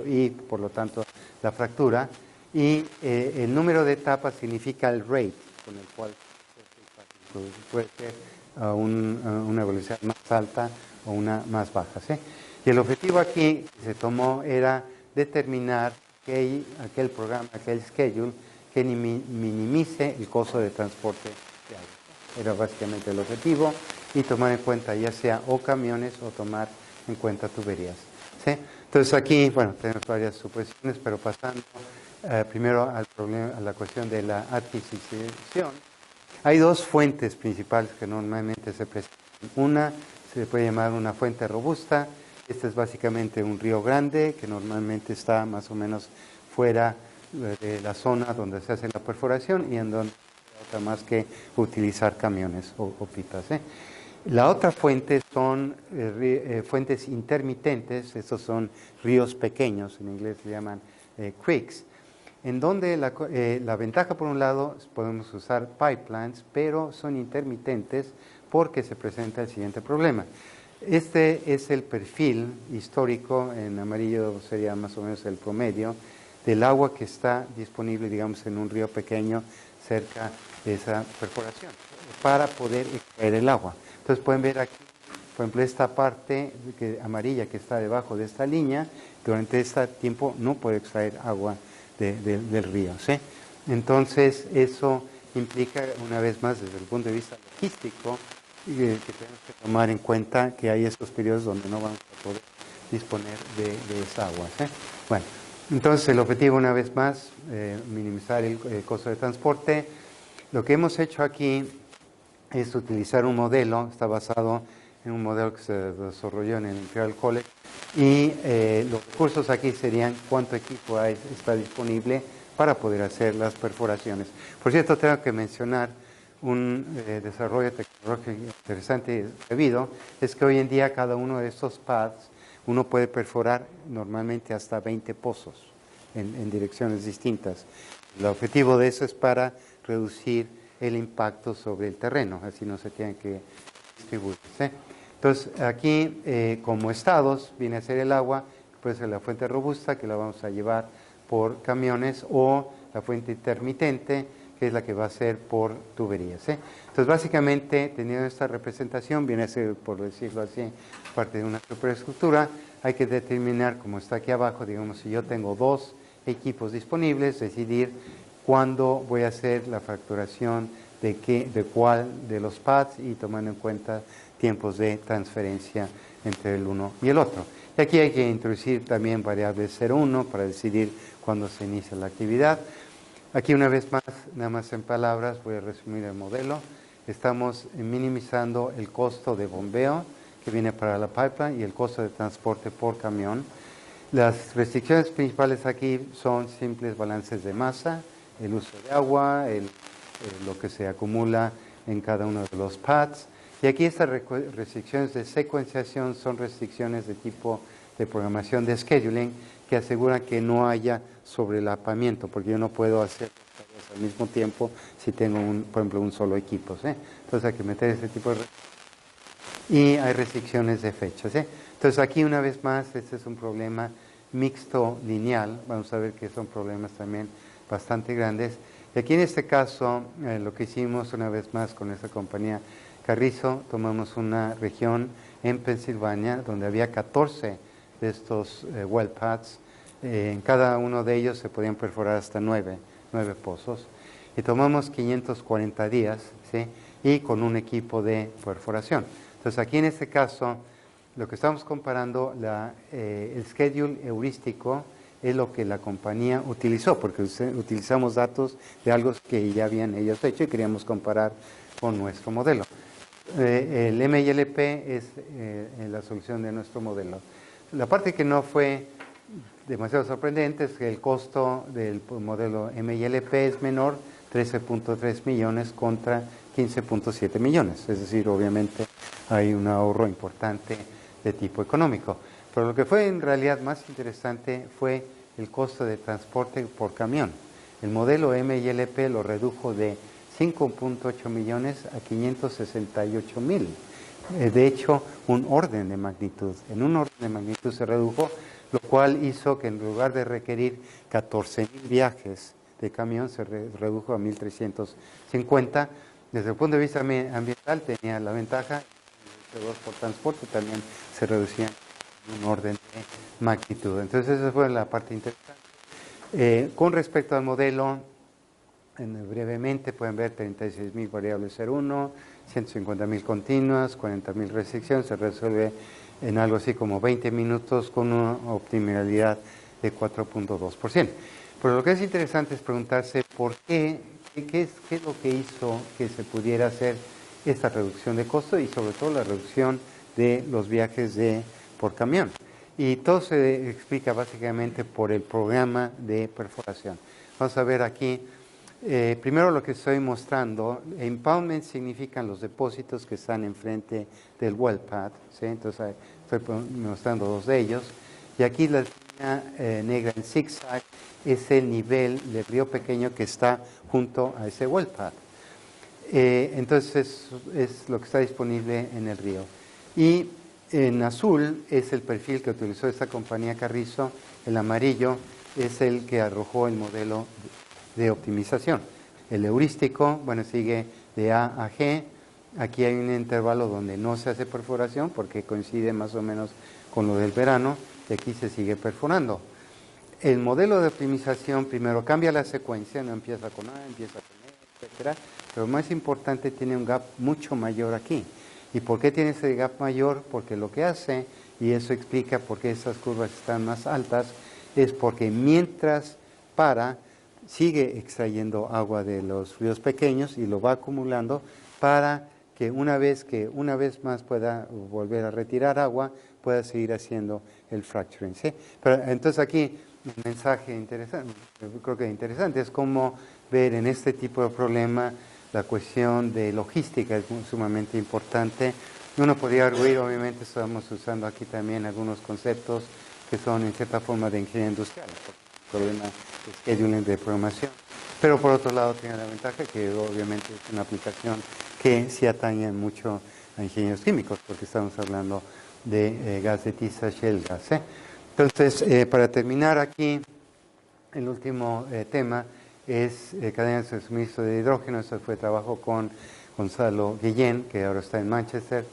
y por lo tanto la fractura, y el número de etapas significa el rate con el cual puede ser a una velocidad más alta o una más baja, ¿sí? Y el objetivo aquí que se tomó era determinar aquel programa, aquel schedule que minimice el costo de transporte de agua. Era básicamente el objetivo, y tomar en cuenta ya sea o camiones o tomar en cuenta tuberías, ¿sí? Entonces aquí, bueno, tenemos varias suposiciones, pero pasando primero al problema, a la cuestión de la adquisición. Hay dos fuentes principales que normalmente se presentan. Una se le puede llamar una fuente robusta. Este es básicamente un río grande que normalmente está más o menos fuera de la zona donde se hace la perforación y en donde no hay otra más que utilizar camiones o pipas, ¿eh? La otra fuente son fuentes intermitentes. Estos son ríos pequeños, en inglés se llaman creeks, en donde la ventaja, por un lado, podemos usar pipelines, pero son intermitentes porque se presenta el siguiente problema. Este es el perfil histórico, en amarillo sería más o menos el promedio, del agua que está disponible, digamos, en un río pequeño cerca de esa perforación, para poder extraer el agua. Entonces pueden ver aquí, por ejemplo, esta parte amarilla que está debajo de esta línea, durante este tiempo no puede extraer agua del río, ¿sí? Entonces eso implica, una vez más, desde el punto de vista logístico, que tenemos que tomar en cuenta que hay estos periodos donde no vamos a poder disponer de esa agua, ¿sí? Bueno, entonces el objetivo, una vez más, minimizar el costo de transporte. Lo que hemos hecho aquí es utilizar un modelo, está basado en un modelo que se desarrolló en el Imperial College, y los recursos aquí serían cuánto equipo está disponible para poder hacer las perforaciones. Por cierto, tengo que mencionar un desarrollo tecnológico interesante debido, es que hoy en día cada uno de estos pads uno puede perforar normalmente hasta 20 pozos en direcciones distintas. El objetivo de eso es para reducir el impacto sobre el terreno, así no se tiene que distribuir, ¿sí? Entonces aquí como estados viene a ser el agua, puede ser la fuente robusta que la vamos a llevar por camiones, o la fuente intermitente que es la que va a ser por tuberías, ¿sí? Entonces básicamente, teniendo esta representación, viene a ser, por decirlo así, parte de una superestructura. Hay que determinar, como está aquí abajo, digamos, si yo tengo dos equipos disponibles, decidir cuándo voy a hacer la fracturación de cuál de los pads, y tomando en cuenta tiempos de transferencia entre el uno y el otro. Y aquí hay que introducir también variables 0,1 para decidir cuándo se inicia la actividad. Aquí una vez más, nada más en palabras, voy a resumir el modelo. Estamos minimizando el costo de bombeo que viene para la pipeline y el costo de transporte por camión. Las restricciones principales aquí son simples balances de masa, el uso de agua, lo que se acumula en cada uno de los pads. Y aquí estas restricciones de secuenciación son restricciones de tipo de programación de scheduling que aseguran que no haya sobrelapamiento, porque yo no puedo hacer tareas al mismo tiempo si tengo, por ejemplo, un solo equipo, ¿sí? Entonces hay que meter ese tipo de restricciones. Y hay restricciones de fechas, ¿sí? Entonces aquí una vez más, este es un problema mixto lineal. Vamos a ver que son problemas también bastante grandes. Y aquí en este caso, lo que hicimos una vez más con esta compañía Carrizo, tomamos una región en Pensilvania donde había 14 de estos well pads. En cada uno de ellos se podían perforar hasta 9 pozos. Y tomamos 540 días, ¿sí? Y con un equipo de perforación. Entonces aquí en este caso, lo que estamos comparando, el schedule heurístico es lo que la compañía utilizó, porque utilizamos datos de algo que ya habían ellos hecho y queríamos comparar con nuestro modelo. El MILP es la solución de nuestro modelo. La parte que no fue demasiado sorprendente es que el costo del modelo MILP es menor, 13.3 millones contra 15.7 millones. Es decir, obviamente hay un ahorro importante de tipo económico. Pero lo que fue en realidad más interesante fue el costo de transporte por camión. El modelo MILP lo redujo de 5.8 millones a 568,000. De hecho, un orden de magnitud. En un orden de magnitud se redujo, lo cual hizo que en lugar de requerir 14,000 viajes de camión, se redujo a 1,350. Desde el punto de vista ambiental tenía la ventaja, el CO2 por transporte también se reducía en un orden de magnitud. Entonces esa fue la parte interesante. Con respecto al modelo, brevemente pueden ver 36,000 variables 0,1, 150,000 continuas, 40,000 restricciones, se resuelve en algo así como 20 minutos con una optimalidad de 4.2%. Pero lo que es interesante es preguntarse por qué es lo que hizo que se pudiera hacer esta reducción de costo y sobre todo la reducción de los viajes por camión. Y todo se explica básicamente por el programa de perforación. Vamos a ver aquí, primero lo que estoy mostrando, impoundment significan los depósitos que están enfrente del well pad, ¿sí? Entonces estoy mostrando dos de ellos. Y aquí la línea negra en zigzag es el nivel del río pequeño que está junto a ese well pad. Entonces es lo que está disponible en el río. Y en azul es el perfil que utilizó esta compañía Carrizo, el amarillo es el que arrojó el modelo de optimización. El heurístico, bueno, sigue de A a G. Aquí hay un intervalo donde no se hace perforación porque coincide más o menos con lo del verano y aquí se sigue perforando. El modelo de optimización primero cambia la secuencia, no empieza con A, empieza con E, etcétera, pero más importante tiene un gap mucho mayor aquí. ¿Y por qué tiene ese gap mayor? Porque lo que hace, y eso explica por qué esas curvas están más altas, es porque mientras sigue extrayendo agua de los ríos pequeños y lo va acumulando para que una vez más pueda volver a retirar agua, pueda seguir haciendo el fracturing, ¿sí? Pero entonces aquí un mensaje interesante, creo que interesante, es cómo ver en este tipo de problema la cuestión de logística es sumamente importante. Uno podría arguir, obviamente estamos usando aquí también algunos conceptos que son en cierta forma de ingeniería industrial, problema de scheduling de programación, pero por otro lado tiene la ventaja que obviamente es una aplicación que sí atañe mucho a ingenieros químicos, porque estamos hablando de gas de tiza, shale gas. Entonces, para terminar aquí, el último tema es cadenas de suministro de hidrógeno. Esto fue trabajo con Gonzalo Guillén, que ahora está en Manchester,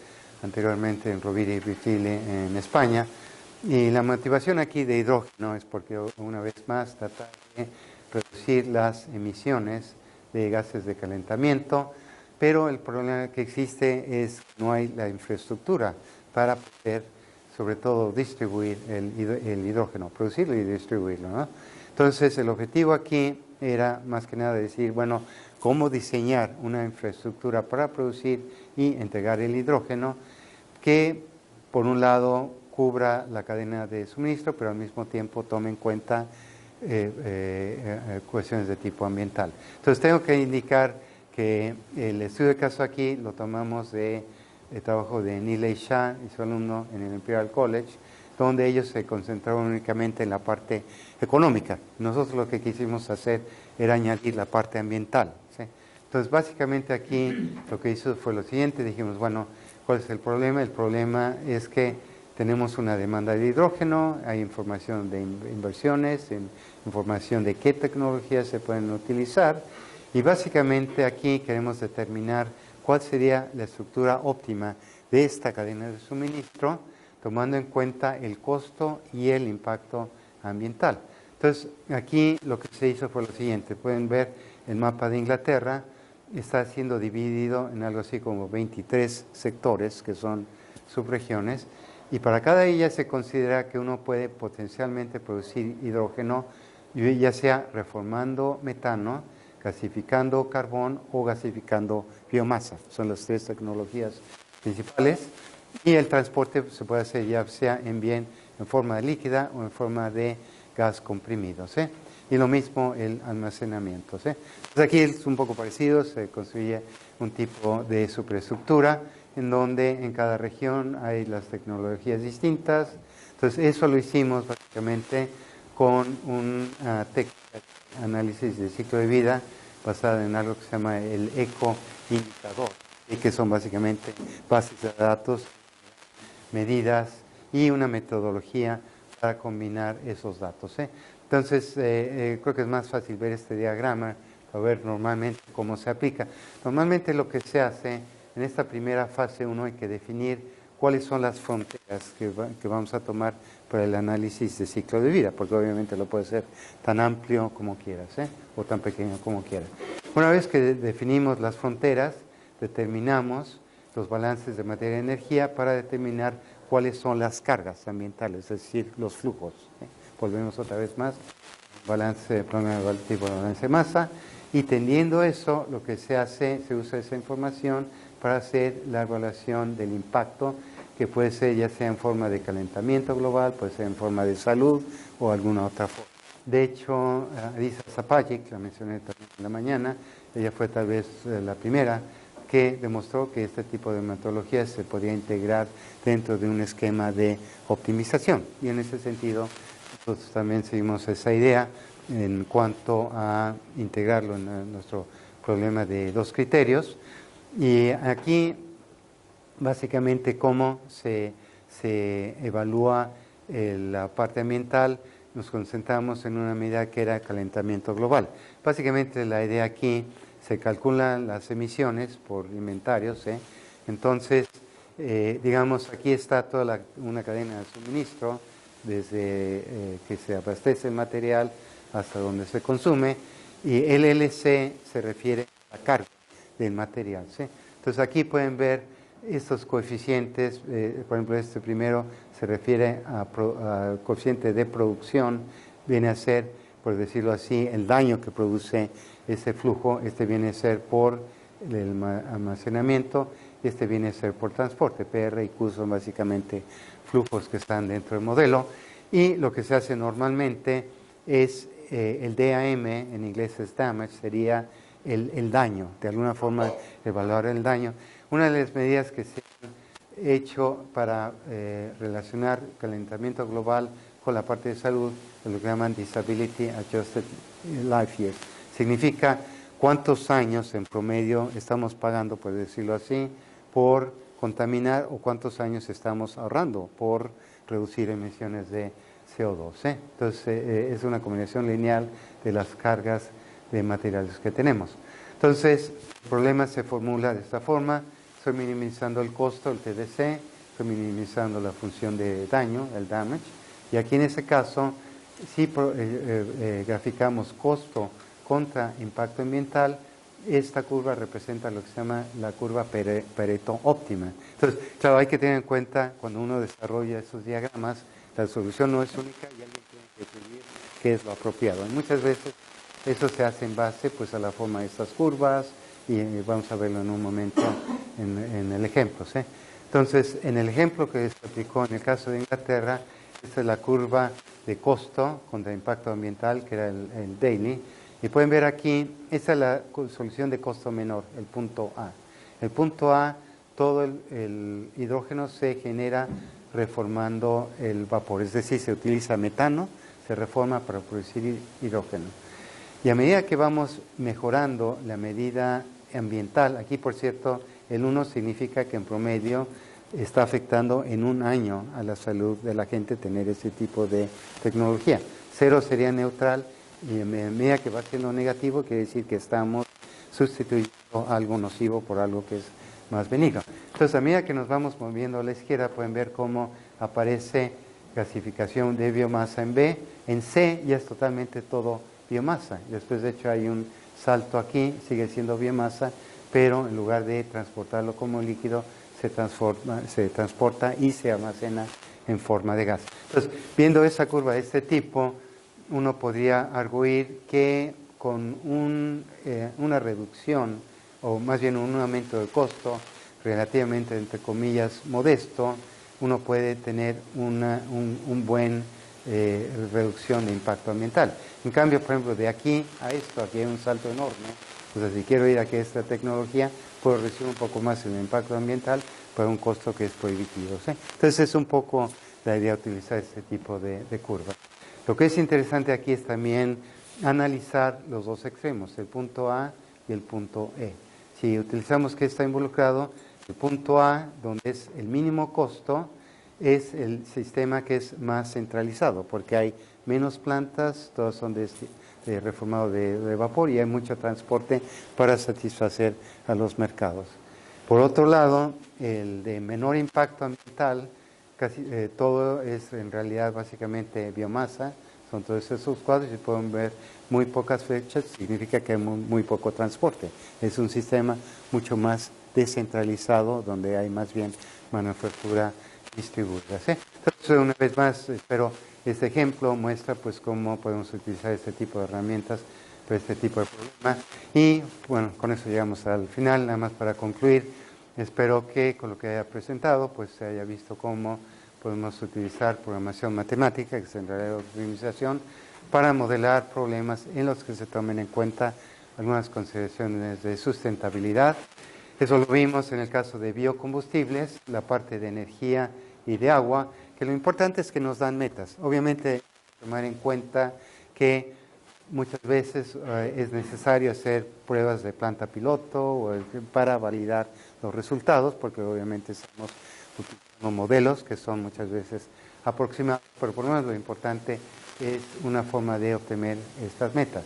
anteriormente en Rovira y Virgili en España. Y la motivación aquí de hidrógeno es porque una vez más trata de reducir las emisiones de gases de calentamiento, pero el problema que existe es que no hay la infraestructura para poder, sobre todo, distribuir el hidrógeno, producirlo y distribuirlo, ¿no? Entonces, el objetivo aquí era más que nada decir, bueno, cómo diseñar una infraestructura para producir y entregar el hidrógeno que, por un lado, cubra la cadena de suministro, pero al mismo tiempo tome en cuenta cuestiones de tipo ambiental. Entonces, tengo que indicar que el estudio de caso aquí lo tomamos de trabajo de Nilay Shah y su alumno en el Imperial College, donde ellos se concentraron únicamente en la parte económica. Nosotros lo que quisimos hacer era añadir la parte ambiental, ¿sí? Entonces, básicamente aquí lo que hizo fue lo siguiente, dijimos, bueno, ¿cuál es el problema? El problema es que tenemos una demanda de hidrógeno, hay información de inversiones, información de qué tecnologías se pueden utilizar, y básicamente aquí queremos determinar cuál sería la estructura óptima de esta cadena de suministro, tomando en cuenta el costo y el impacto ambiental. Entonces, aquí lo que se hizo fue lo siguiente. Pueden ver el mapa de Inglaterra, está siendo dividido en algo así como 23 sectores, que son subregiones, y para cada ella se considera que uno puede potencialmente producir hidrógeno, ya sea reformando metano, gasificando carbón o gasificando biomasa. Son las tres tecnologías principales. Y el transporte se puede hacer ya sea en forma de líquida o en forma de gas comprimido, ¿sí? Y lo mismo el almacenamiento, ¿sí? Entonces aquí es un poco parecido, se construye un tipo de superestructura en donde en cada región hay las tecnologías distintas. Entonces eso lo hicimos básicamente con un análisis de ciclo de vida basada en algo que se llama el ecoindicador, y que son básicamente bases de datos, medidas y una metodología para combinar esos datos. Entonces, creo que es más fácil ver este diagrama para ver normalmente cómo se aplica. Normalmente lo que se hace en esta primera fase 1 hay que definir cuáles son las fronteras que vamos a tomar para el análisis de ciclo de vida, porque obviamente lo puede ser tan amplio como quieras, o tan pequeño como quieras. Una vez que definimos las fronteras, determinamos los balances de materia y energía para determinar cuáles son las cargas ambientales, es decir, los flujos. Volvemos otra vez más, balance, problema de tipo de balance de masa, y teniendo eso, lo que se hace, se usa esa información para hacer la evaluación del impacto, que puede ser ya sea en forma de calentamiento global, puede ser en forma de salud o alguna otra forma. De hecho, Elisa Zapajic, la mencioné también en la mañana, ella fue tal vez la primera que demostró que este tipo de metodologías se podía integrar dentro de un esquema de optimización. Y en ese sentido, nosotros también seguimos esa idea en cuanto a integrarlo en nuestro problema de 2 criterios. Y aquí, básicamente, cómo se evalúa la parte ambiental, nos concentramos en una medida que era calentamiento global. Básicamente, la idea aquí, se calculan las emisiones por inventarios, entonces, digamos, aquí está toda una cadena de suministro, desde que se abastece el material hasta donde se consume, y el LC se refiere a la carga del material. Entonces aquí pueden ver estos coeficientes, por ejemplo este primero se refiere al coeficiente de producción, viene a ser, por decirlo así, el daño que produce ese flujo, este viene a ser por el almacenamiento, y este viene a ser por transporte. PR y Q son básicamente flujos que están dentro del modelo, y lo que se hace normalmente es el DAM, en inglés es damage, sería el daño, de alguna forma evaluar el daño. Una de las medidas que se han hecho para relacionar calentamiento global con la parte de salud es lo que llaman Disability Adjusted Life Years. Significa cuántos años en promedio estamos pagando, por decirlo así, por contaminar, o cuántos años estamos ahorrando por reducir emisiones de CO2. Entonces, es una combinación lineal de las cargas de materiales que tenemos. Entonces, el problema se formula de esta forma: estoy minimizando el costo, el TDC, estoy minimizando la función de daño, el damage, y aquí en ese caso, si graficamos costo contra impacto ambiental, esta curva representa lo que se llama la curva Pareto óptima. Entonces, claro, hay que tener en cuenta cuando uno desarrolla esos diagramas, la solución no es única y alguien tiene que decidir qué es lo apropiado. Y muchas veces eso se hace en base pues a la forma de estas curvas, y vamos a verlo en un momento en el ejemplo. Entonces, en el ejemplo que se aplicó en el caso de Inglaterra, esta es la curva de costo contra impacto ambiental, que era el daily, y pueden ver aquí, esta es la solución de costo menor, el punto A. El punto A, todo el hidrógeno se genera reformando el vapor, es decir, se utiliza metano, se reforma para producir hidrógeno. Y a medida que vamos mejorando la medida ambiental, aquí por cierto, el 1 significa que en promedio está afectando en un año a la salud de la gente tener ese tipo de tecnología. 0 sería neutral, y a medida que va siendo negativo quiere decir que estamos sustituyendo algo nocivo por algo que es más benigno. Entonces, a medida que nos vamos moviendo a la izquierda, pueden ver cómo aparece gasificación de biomasa en B. En C ya es totalmente todo biomasa. Después, de hecho, hay un salto aquí, sigue siendo biomasa, pero en lugar de transportarlo como líquido, se transporta y se almacena en forma de gas. Entonces, viendo esa curva de este tipo, uno podría arguir que con una reducción, o más bien un aumento de costo relativamente, entre comillas, modesto, uno puede tener un buen reducción de impacto ambiental. En cambio, por ejemplo, de aquí a esto, aquí hay un salto enorme. Entonces, si quiero ir a que esta tecnología, puedo reducir un poco más el impacto ambiental por un costo que es prohibitivo. Entonces, es un poco la idea de utilizar este tipo de curvas. Lo que es interesante aquí es también analizar los dos extremos, el punto A y el punto E. Si utilizamos qué está involucrado, el punto A, donde es el mínimo costo, es el sistema que es más centralizado, porque hay menos plantas, todas son de reformado de vapor y hay mucho transporte para satisfacer a los mercados. Por otro lado, el de menor impacto ambiental, casi todo es en realidad básicamente biomasa, son todos esos cuadros y pueden ver muy pocas fechas, significa que hay muy poco transporte. Es un sistema mucho más descentralizado, donde hay más bien manufactura distribuida. ¿Sí? Entonces, una vez más, espero este ejemplo muestra pues cómo podemos utilizar este tipo de herramientas para este tipo de problemas. Y bueno, con eso llegamos al final, nada más para concluir. Espero que con lo que haya presentado pues se haya visto cómo podemos utilizar programación matemática, que es en realidad optimización, para modelar problemas en los que se tomen en cuenta algunas consideraciones de sustentabilidad. Eso lo vimos en el caso de biocombustibles, la parte de energía y de agua, que lo importante es que nos dan metas. Obviamente, tomar en cuenta que muchas veces es necesario hacer pruebas de planta piloto para validar los resultados, porque obviamente estamos utilizando modelos que son muchas veces aproximados, pero por lo menos lo importante es una forma de obtener estas metas.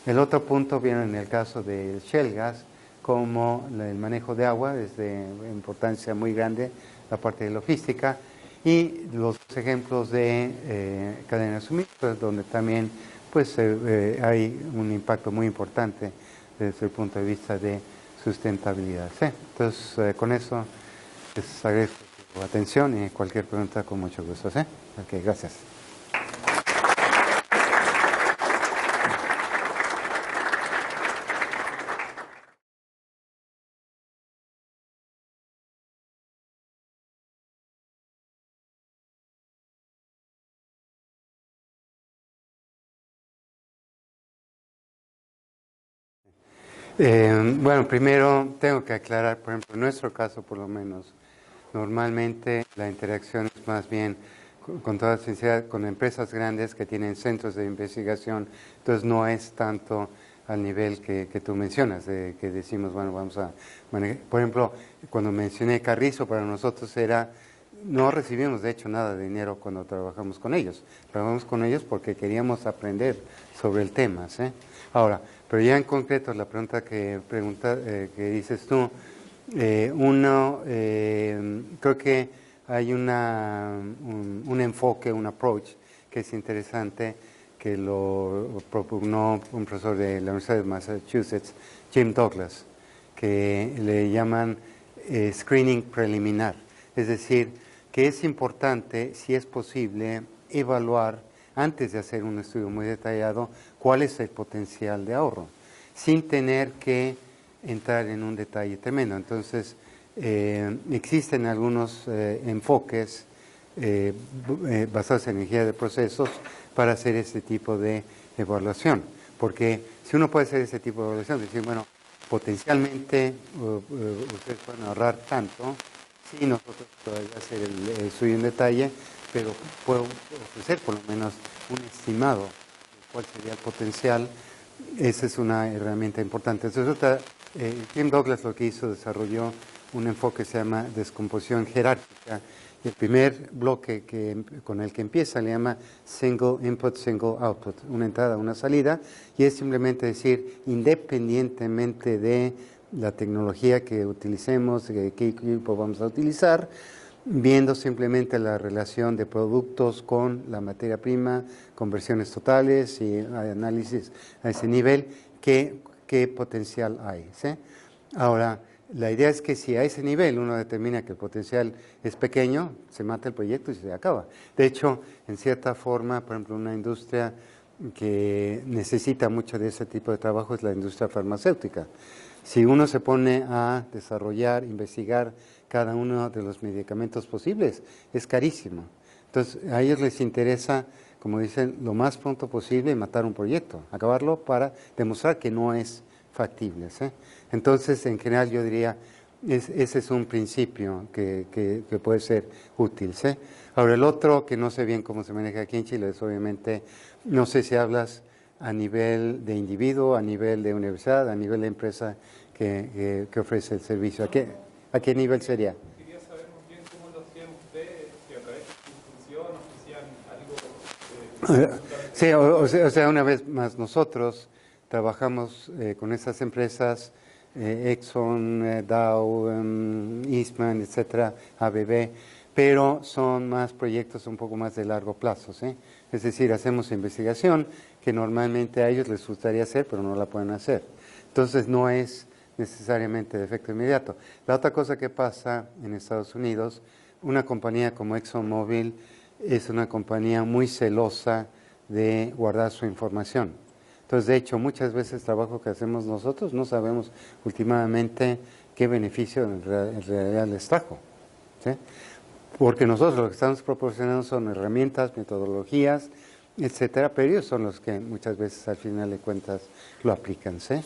El otro punto viene en el caso del shale gas, como el manejo de agua es de importancia muy grande, la parte de logística, y los ejemplos de cadenas de suministro, donde también pues, hay un impacto muy importante desde el punto de vista de sustentabilidad. ¿Sí? Entonces, con eso les agradezco su atención y cualquier pregunta con mucho gusto. ¿Sí? Ok, gracias. Bueno, primero tengo que aclarar, por ejemplo, en nuestro caso por lo menos, normalmente la interacción es más bien, con toda sinceridad, con empresas grandes que tienen centros de investigación, entonces no es tanto al nivel que tú mencionas, de que decimos, bueno, vamos a manejar. Por ejemplo, cuando mencioné Carrizo, para nosotros era, no recibimos de hecho nada de dinero cuando trabajamos con ellos. Trabajamos con ellos porque queríamos aprender sobre el tema. ¿Sí? Ahora, pero ya en concreto, la pregunta que dices tú, creo que hay un enfoque, un approach que es interesante, que lo propugnó un profesor de la Universidad de Massachusetts, Jim Douglas, que le llaman screening preliminar. Es decir, que es importante, si es posible, evaluar, antes de hacer un estudio muy detallado, cuál es el potencial de ahorro, sin tener que entrar en un detalle tremendo. Entonces, existen algunos enfoques basados en energía de procesos para hacer este tipo de evaluación. Porque si uno puede hacer ese tipo de evaluación, decir, bueno, potencialmente ustedes pueden ahorrar tanto, sí, nosotros podemos hacer el estudio en detalle, pero puedo ofrecer por lo menos un estimado de cuál sería el potencial. Esa es una herramienta importante. Entonces, Jim Douglas lo que hizo, desarrolló un enfoque que se llama descomposición jerárquica. Y el primer bloque con el que empieza le llama single input, single output, una entrada, una salida, y es simplemente decir, independientemente de la tecnología que utilicemos, de qué equipo vamos a utilizar, viendo simplemente la relación de productos con la materia prima, conversiones totales y análisis a ese nivel, qué potencial hay. ¿Sí? Ahora, la idea es que si a ese nivel uno determina que el potencial es pequeño, se mata el proyecto y se acaba. De hecho, en cierta forma, por ejemplo, una industria que necesita mucho de ese tipo de trabajo es la industria farmacéutica. Si uno se pone a desarrollar, investigar cada uno de los medicamentos posibles, es carísimo. Entonces, a ellos les interesa, como dicen, lo más pronto posible matar un proyecto, acabarlo para demostrar que no es factible. ¿Sí? Entonces, en general, yo diría, ese es un principio que puede ser útil. ¿Sí? Ahora, el otro, que no sé bien cómo se maneja aquí en Chile, es obviamente, no sé si hablas a nivel de individuo, a nivel de universidad, a nivel de empresa que ofrece el servicio. ¿A qué nivel sería? Quería saber muy bien cómo lo hacían ustedes, si a través de su institución ofrecían algo. Sí, o sea, una vez más, nosotros trabajamos con estas empresas, Exxon, Dow, Eastman, etcétera, ABB, pero son más proyectos un poco más de largo plazo, ¿sí? Es decir, hacemos investigación que normalmente a ellos les gustaría hacer, pero no la pueden hacer. Entonces, no es necesariamente de efecto inmediato. La otra cosa que pasa en Estados Unidos, una compañía como ExxonMobil es una compañía muy celosa de guardar su información. Entonces, de hecho, muchas veces el trabajo que hacemos nosotros no sabemos últimamente qué beneficio en realidad les trajo, ¿sí? Porque nosotros lo que estamos proporcionando son herramientas, metodologías, etcétera, pero ellos son los que muchas veces al final de cuentas lo aplican, ¿sí?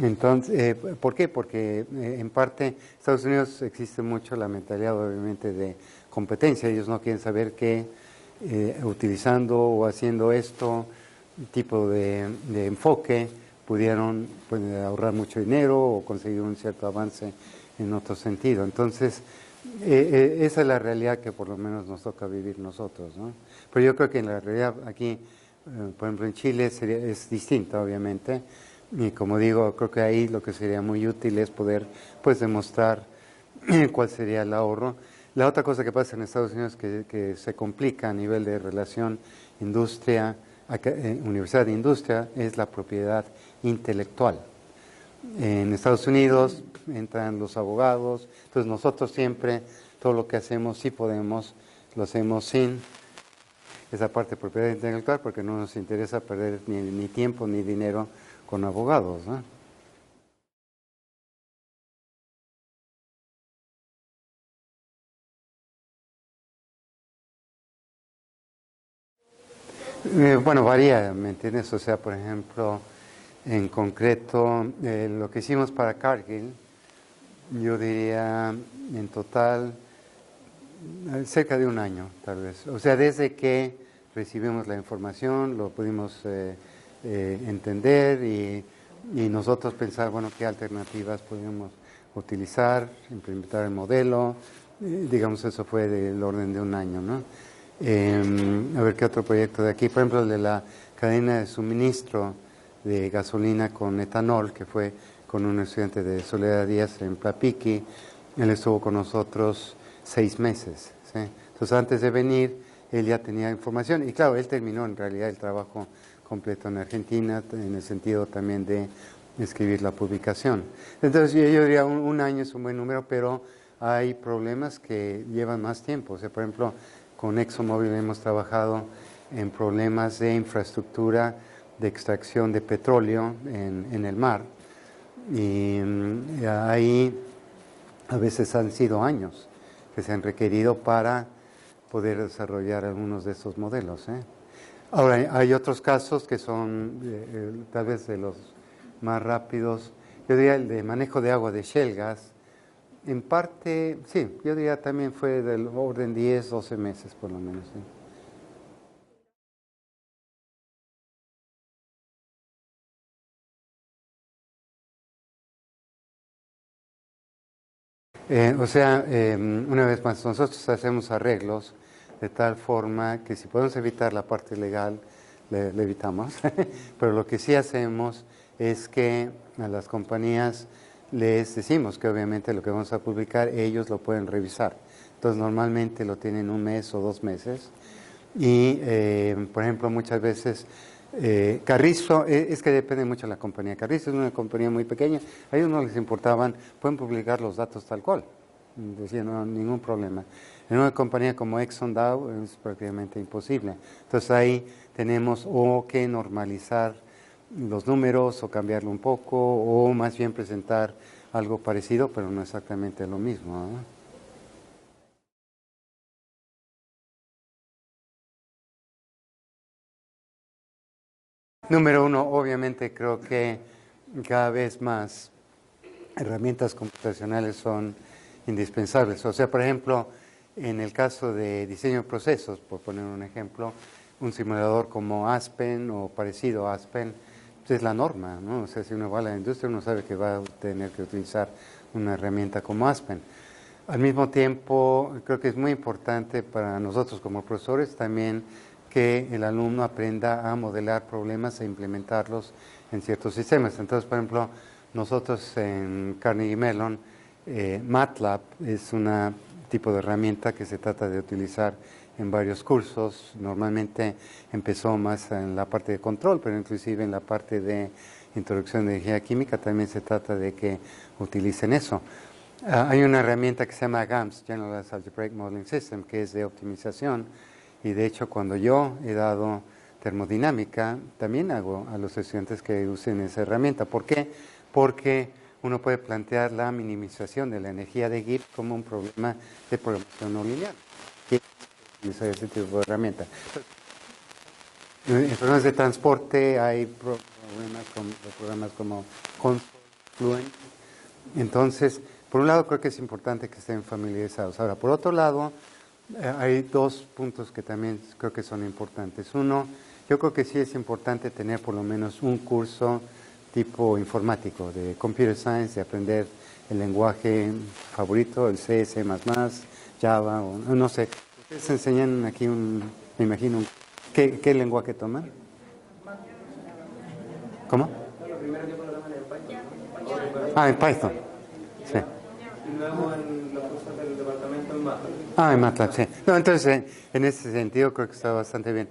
Entonces, ¿por qué? Porque en parte Estados Unidos existe mucho la mentalidad obviamente de competencia, ellos no quieren saber que utilizando o haciendo esto tipo de enfoque pudieron ahorrar mucho dinero o conseguir un cierto avance en otro sentido. Entonces, esa es la realidad que por lo menos nos toca vivir nosotros, ¿no? Pero yo creo que en la realidad aquí, por ejemplo en Chile es distinta obviamente, y como digo, creo que ahí lo que sería muy útil es poder pues demostrar cuál sería el ahorro. La otra cosa que pasa en Estados Unidos que se complica a nivel de relación industria, universidad de industria, es la propiedad intelectual. En Estados Unidos entran los abogados, entonces nosotros siempre, todo lo que hacemos, si podemos, lo hacemos sin esa parte de propiedad intelectual porque no nos interesa perder ni tiempo ni dinero con abogados, ¿no? Bueno, varía, ¿me entiendes? O sea, por ejemplo, en concreto, lo que hicimos para Cargill, yo diría en total cerca de un año, tal vez. O sea, desde que recibimos la información, lo pudimos entender y nosotros pensar, bueno, qué alternativas podemos utilizar, implementar el modelo. Digamos, eso fue del orden de un año, ¿no? A ver qué otro proyecto de aquí, por ejemplo, el de la cadena de suministro de gasolina con etanol, que fue con un estudiante de Soledad Díaz en Plapiqui. Él estuvo con nosotros 6 meses, ¿sí? Entonces, antes de venir, él ya tenía información y claro, él terminó en realidad el trabajo completo en Argentina, en el sentido también de escribir la publicación. Entonces, yo diría un año es un buen número, pero hay problemas que llevan más tiempo. O sea, por ejemplo, con ExxonMobil hemos trabajado en problemas de infraestructura de extracción de petróleo en el mar y ahí a veces han sido años que se han requerido para poder desarrollar algunos de estos modelos, ¿eh? Ahora, hay otros casos que son tal vez de los más rápidos. Yo diría el de manejo de agua de shale gas. En parte, sí, yo diría también fue del orden 10, 12 meses por lo menos, ¿sí? O sea, una vez más, nosotros hacemos arreglos de tal forma que si podemos evitar la parte legal, le evitamos. Pero lo que sí hacemos es que a las compañías les decimos que obviamente lo que vamos a publicar, ellos lo pueden revisar. Entonces, normalmente lo tienen un mes o 2 meses. Y, por ejemplo, muchas veces Carrizo, es que depende mucho de la compañía. Carrizo es una compañía muy pequeña, a ellos no les importaban, pueden publicar los datos tal cual, decían, no, ningún problema. En una compañía como Exxon Dow es prácticamente imposible. Entonces ahí tenemos o que normalizar los números o cambiarlo un poco o más bien presentar algo parecido, pero no exactamente lo mismo, ¿no? Número uno, obviamente creo que cada vez más herramientas computacionales son indispensables. O sea, por ejemplo, en el caso de diseño de procesos, por poner un ejemplo, un simulador como Aspen o parecido a Aspen, pues es la norma, ¿no? O sea, si uno va a la industria, uno sabe que va a tener que utilizar una herramienta como Aspen. Al mismo tiempo, creo que es muy importante para nosotros como profesores también que el alumno aprenda a modelar problemas e implementarlos en ciertos sistemas. Entonces, por ejemplo, nosotros en Carnegie Mellon, MATLAB es un tipo de herramienta que se trata de utilizar en varios cursos. Normalmente empezó más en la parte de control, pero inclusive en la parte de introducción de energía química también se trata de que utilicen eso. Hay una herramienta que se llama GAMS, Generalized Algebraic Modeling System, que es de optimización, y de hecho cuando yo he dado termodinámica, también hago a los estudiantes que usen esa herramienta. ¿Por qué? Porque uno puede plantear la minimización de la energía de Gibbs como un problema de programación no lineal. ¿Quién utiliza ese tipo de herramienta? En problemas de transporte hay programas como Consol, Fluent. Entonces, por un lado creo que es importante que estén familiarizados. Ahora, por otro lado, hay dos puntos que también creo que son importantes. Uno, yo creo que sí es importante tener por lo menos un curso tipo informático, de Computer Science, de aprender el lenguaje favorito, el C, C++, Java, o no sé. Ustedes enseñan aquí me imagino, ¿qué lenguaje toman? ¿Cómo? Ah, en Python. Sí. Y luego en los cursos del departamento en MATLAB. Ah, en MATLAB, sí. No, entonces, en ese sentido creo que está bastante bien.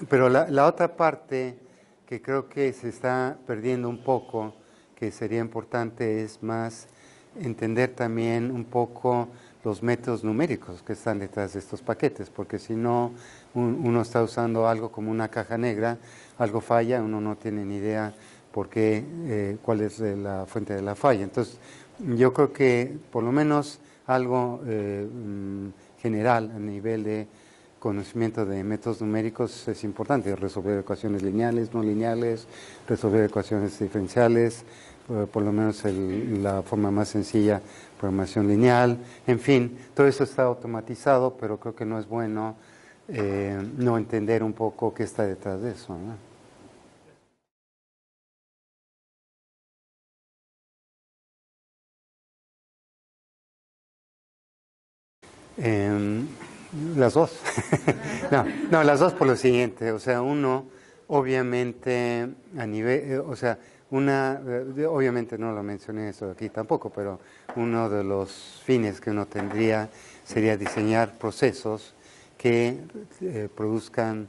Pero la otra parte que creo que se está perdiendo un poco, que sería importante, es más entender también un poco los métodos numéricos que están detrás de estos paquetes, porque si no, uno está usando algo como una caja negra, algo falla, uno no tiene ni idea por qué, cuál es la fuente de la falla. Entonces, yo creo que por lo menos algo general a nivel de conocimiento de métodos numéricos es importante, resolver ecuaciones lineales, no lineales, resolver ecuaciones diferenciales, por lo menos la forma más sencilla, programación lineal, en fin, todo eso está automatizado, pero creo que no es bueno no entender un poco qué está detrás de eso, ¿no? Las dos. No, las dos por lo siguiente. O sea, uno, obviamente, a nivel, o sea, obviamente no lo mencioné eso aquí tampoco, pero uno de los fines que uno tendría sería diseñar procesos que produzcan,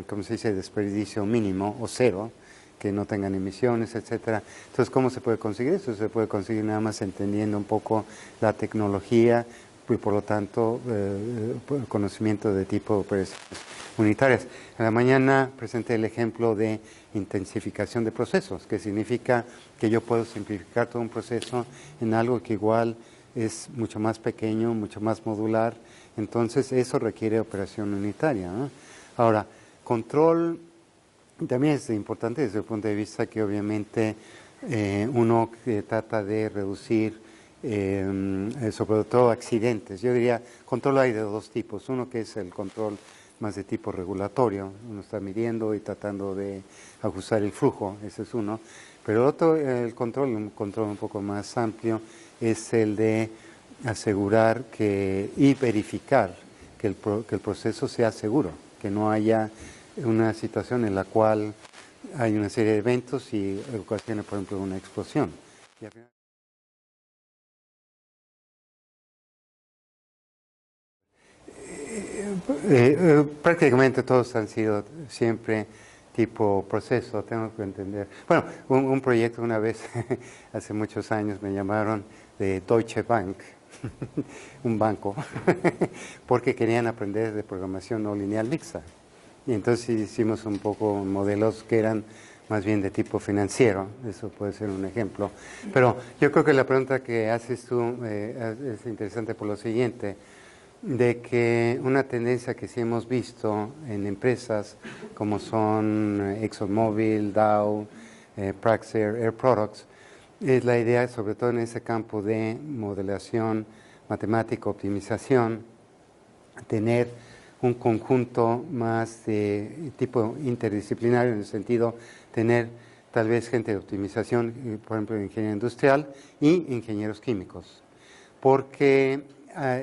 ¿cómo se dice?, desperdicio mínimo o cero, que no tengan emisiones, etcétera. Entonces, ¿cómo se puede conseguir eso? Se puede conseguir nada más entendiendo un poco la tecnología y por lo tanto conocimiento de tipo de operaciones unitarias. En la mañana presenté el ejemplo de intensificación de procesos, que significa que yo puedo simplificar todo un proceso en algo que igual es mucho más pequeño, mucho más modular, entonces eso requiere operación unitaria, ¿no? Ahora, control también es importante desde el punto de vista que obviamente uno trata de reducir sobre todo accidentes. Yo diría, control hay de dos tipos. Uno que es el control más de tipo regulatorio, uno está midiendo y tratando de ajustar el flujo, ese es uno. Pero otro, un control un poco más amplio, es el de asegurar y verificar que el proceso sea seguro, que no haya una situación en la cual hay una serie de eventos y ocasiona, por ejemplo, una explosión. Y al final, prácticamente todos han sido siempre tipo proceso, tengo que entender. Bueno, un proyecto una vez, hace muchos años, me llamaron de Deutsche Bank, un banco, porque querían aprender de programación no lineal mixta. Y entonces hicimos un poco modelos que eran más bien de tipo financiero, eso puede ser un ejemplo. Pero yo creo que la pregunta que haces tú es interesante por lo siguiente, de que una tendencia que sí hemos visto en empresas como son ExxonMobil, Dow, Praxair, Air Products, es la idea, sobre todo en ese campo de modelación matemática, optimización, tener un conjunto más de tipo interdisciplinario, en el sentido tener tal vez gente de optimización, por ejemplo, ingeniería industrial y ingenieros químicos, porque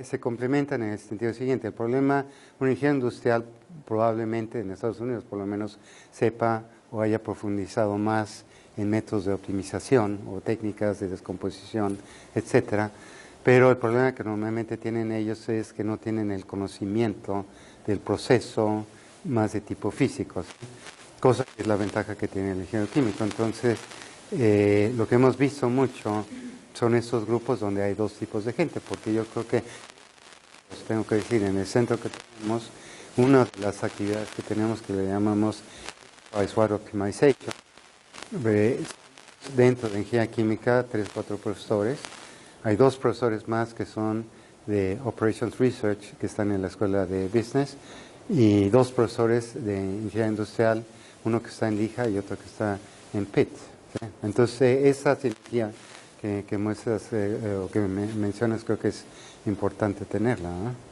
se complementan en el sentido siguiente. El problema, un ingeniero industrial probablemente en Estados Unidos por lo menos sepa o haya profundizado más en métodos de optimización o técnicas de descomposición, etcétera. Pero el problema que normalmente tienen ellos es que no tienen el conocimiento del proceso más de tipo físico, ¿sí? Cosa que es la ventaja que tiene el ingeniero químico. Entonces, lo que hemos visto mucho son estos grupos donde hay dos tipos de gente, porque yo creo que, pues tengo que decir, en el centro que tenemos, una de las actividades que tenemos que le llamamos Water Optimization, dentro de ingeniería química, 3 o 4 profesores. Hay 2 profesores más que son de Operations Research, que están en la escuela de Business, y 2 profesores de ingeniería industrial, uno que está en Lija y otro que está en Pitt, ¿sí? Entonces, esa sinergia que muestras o que mencionas, creo que es importante tenerla, ¿no?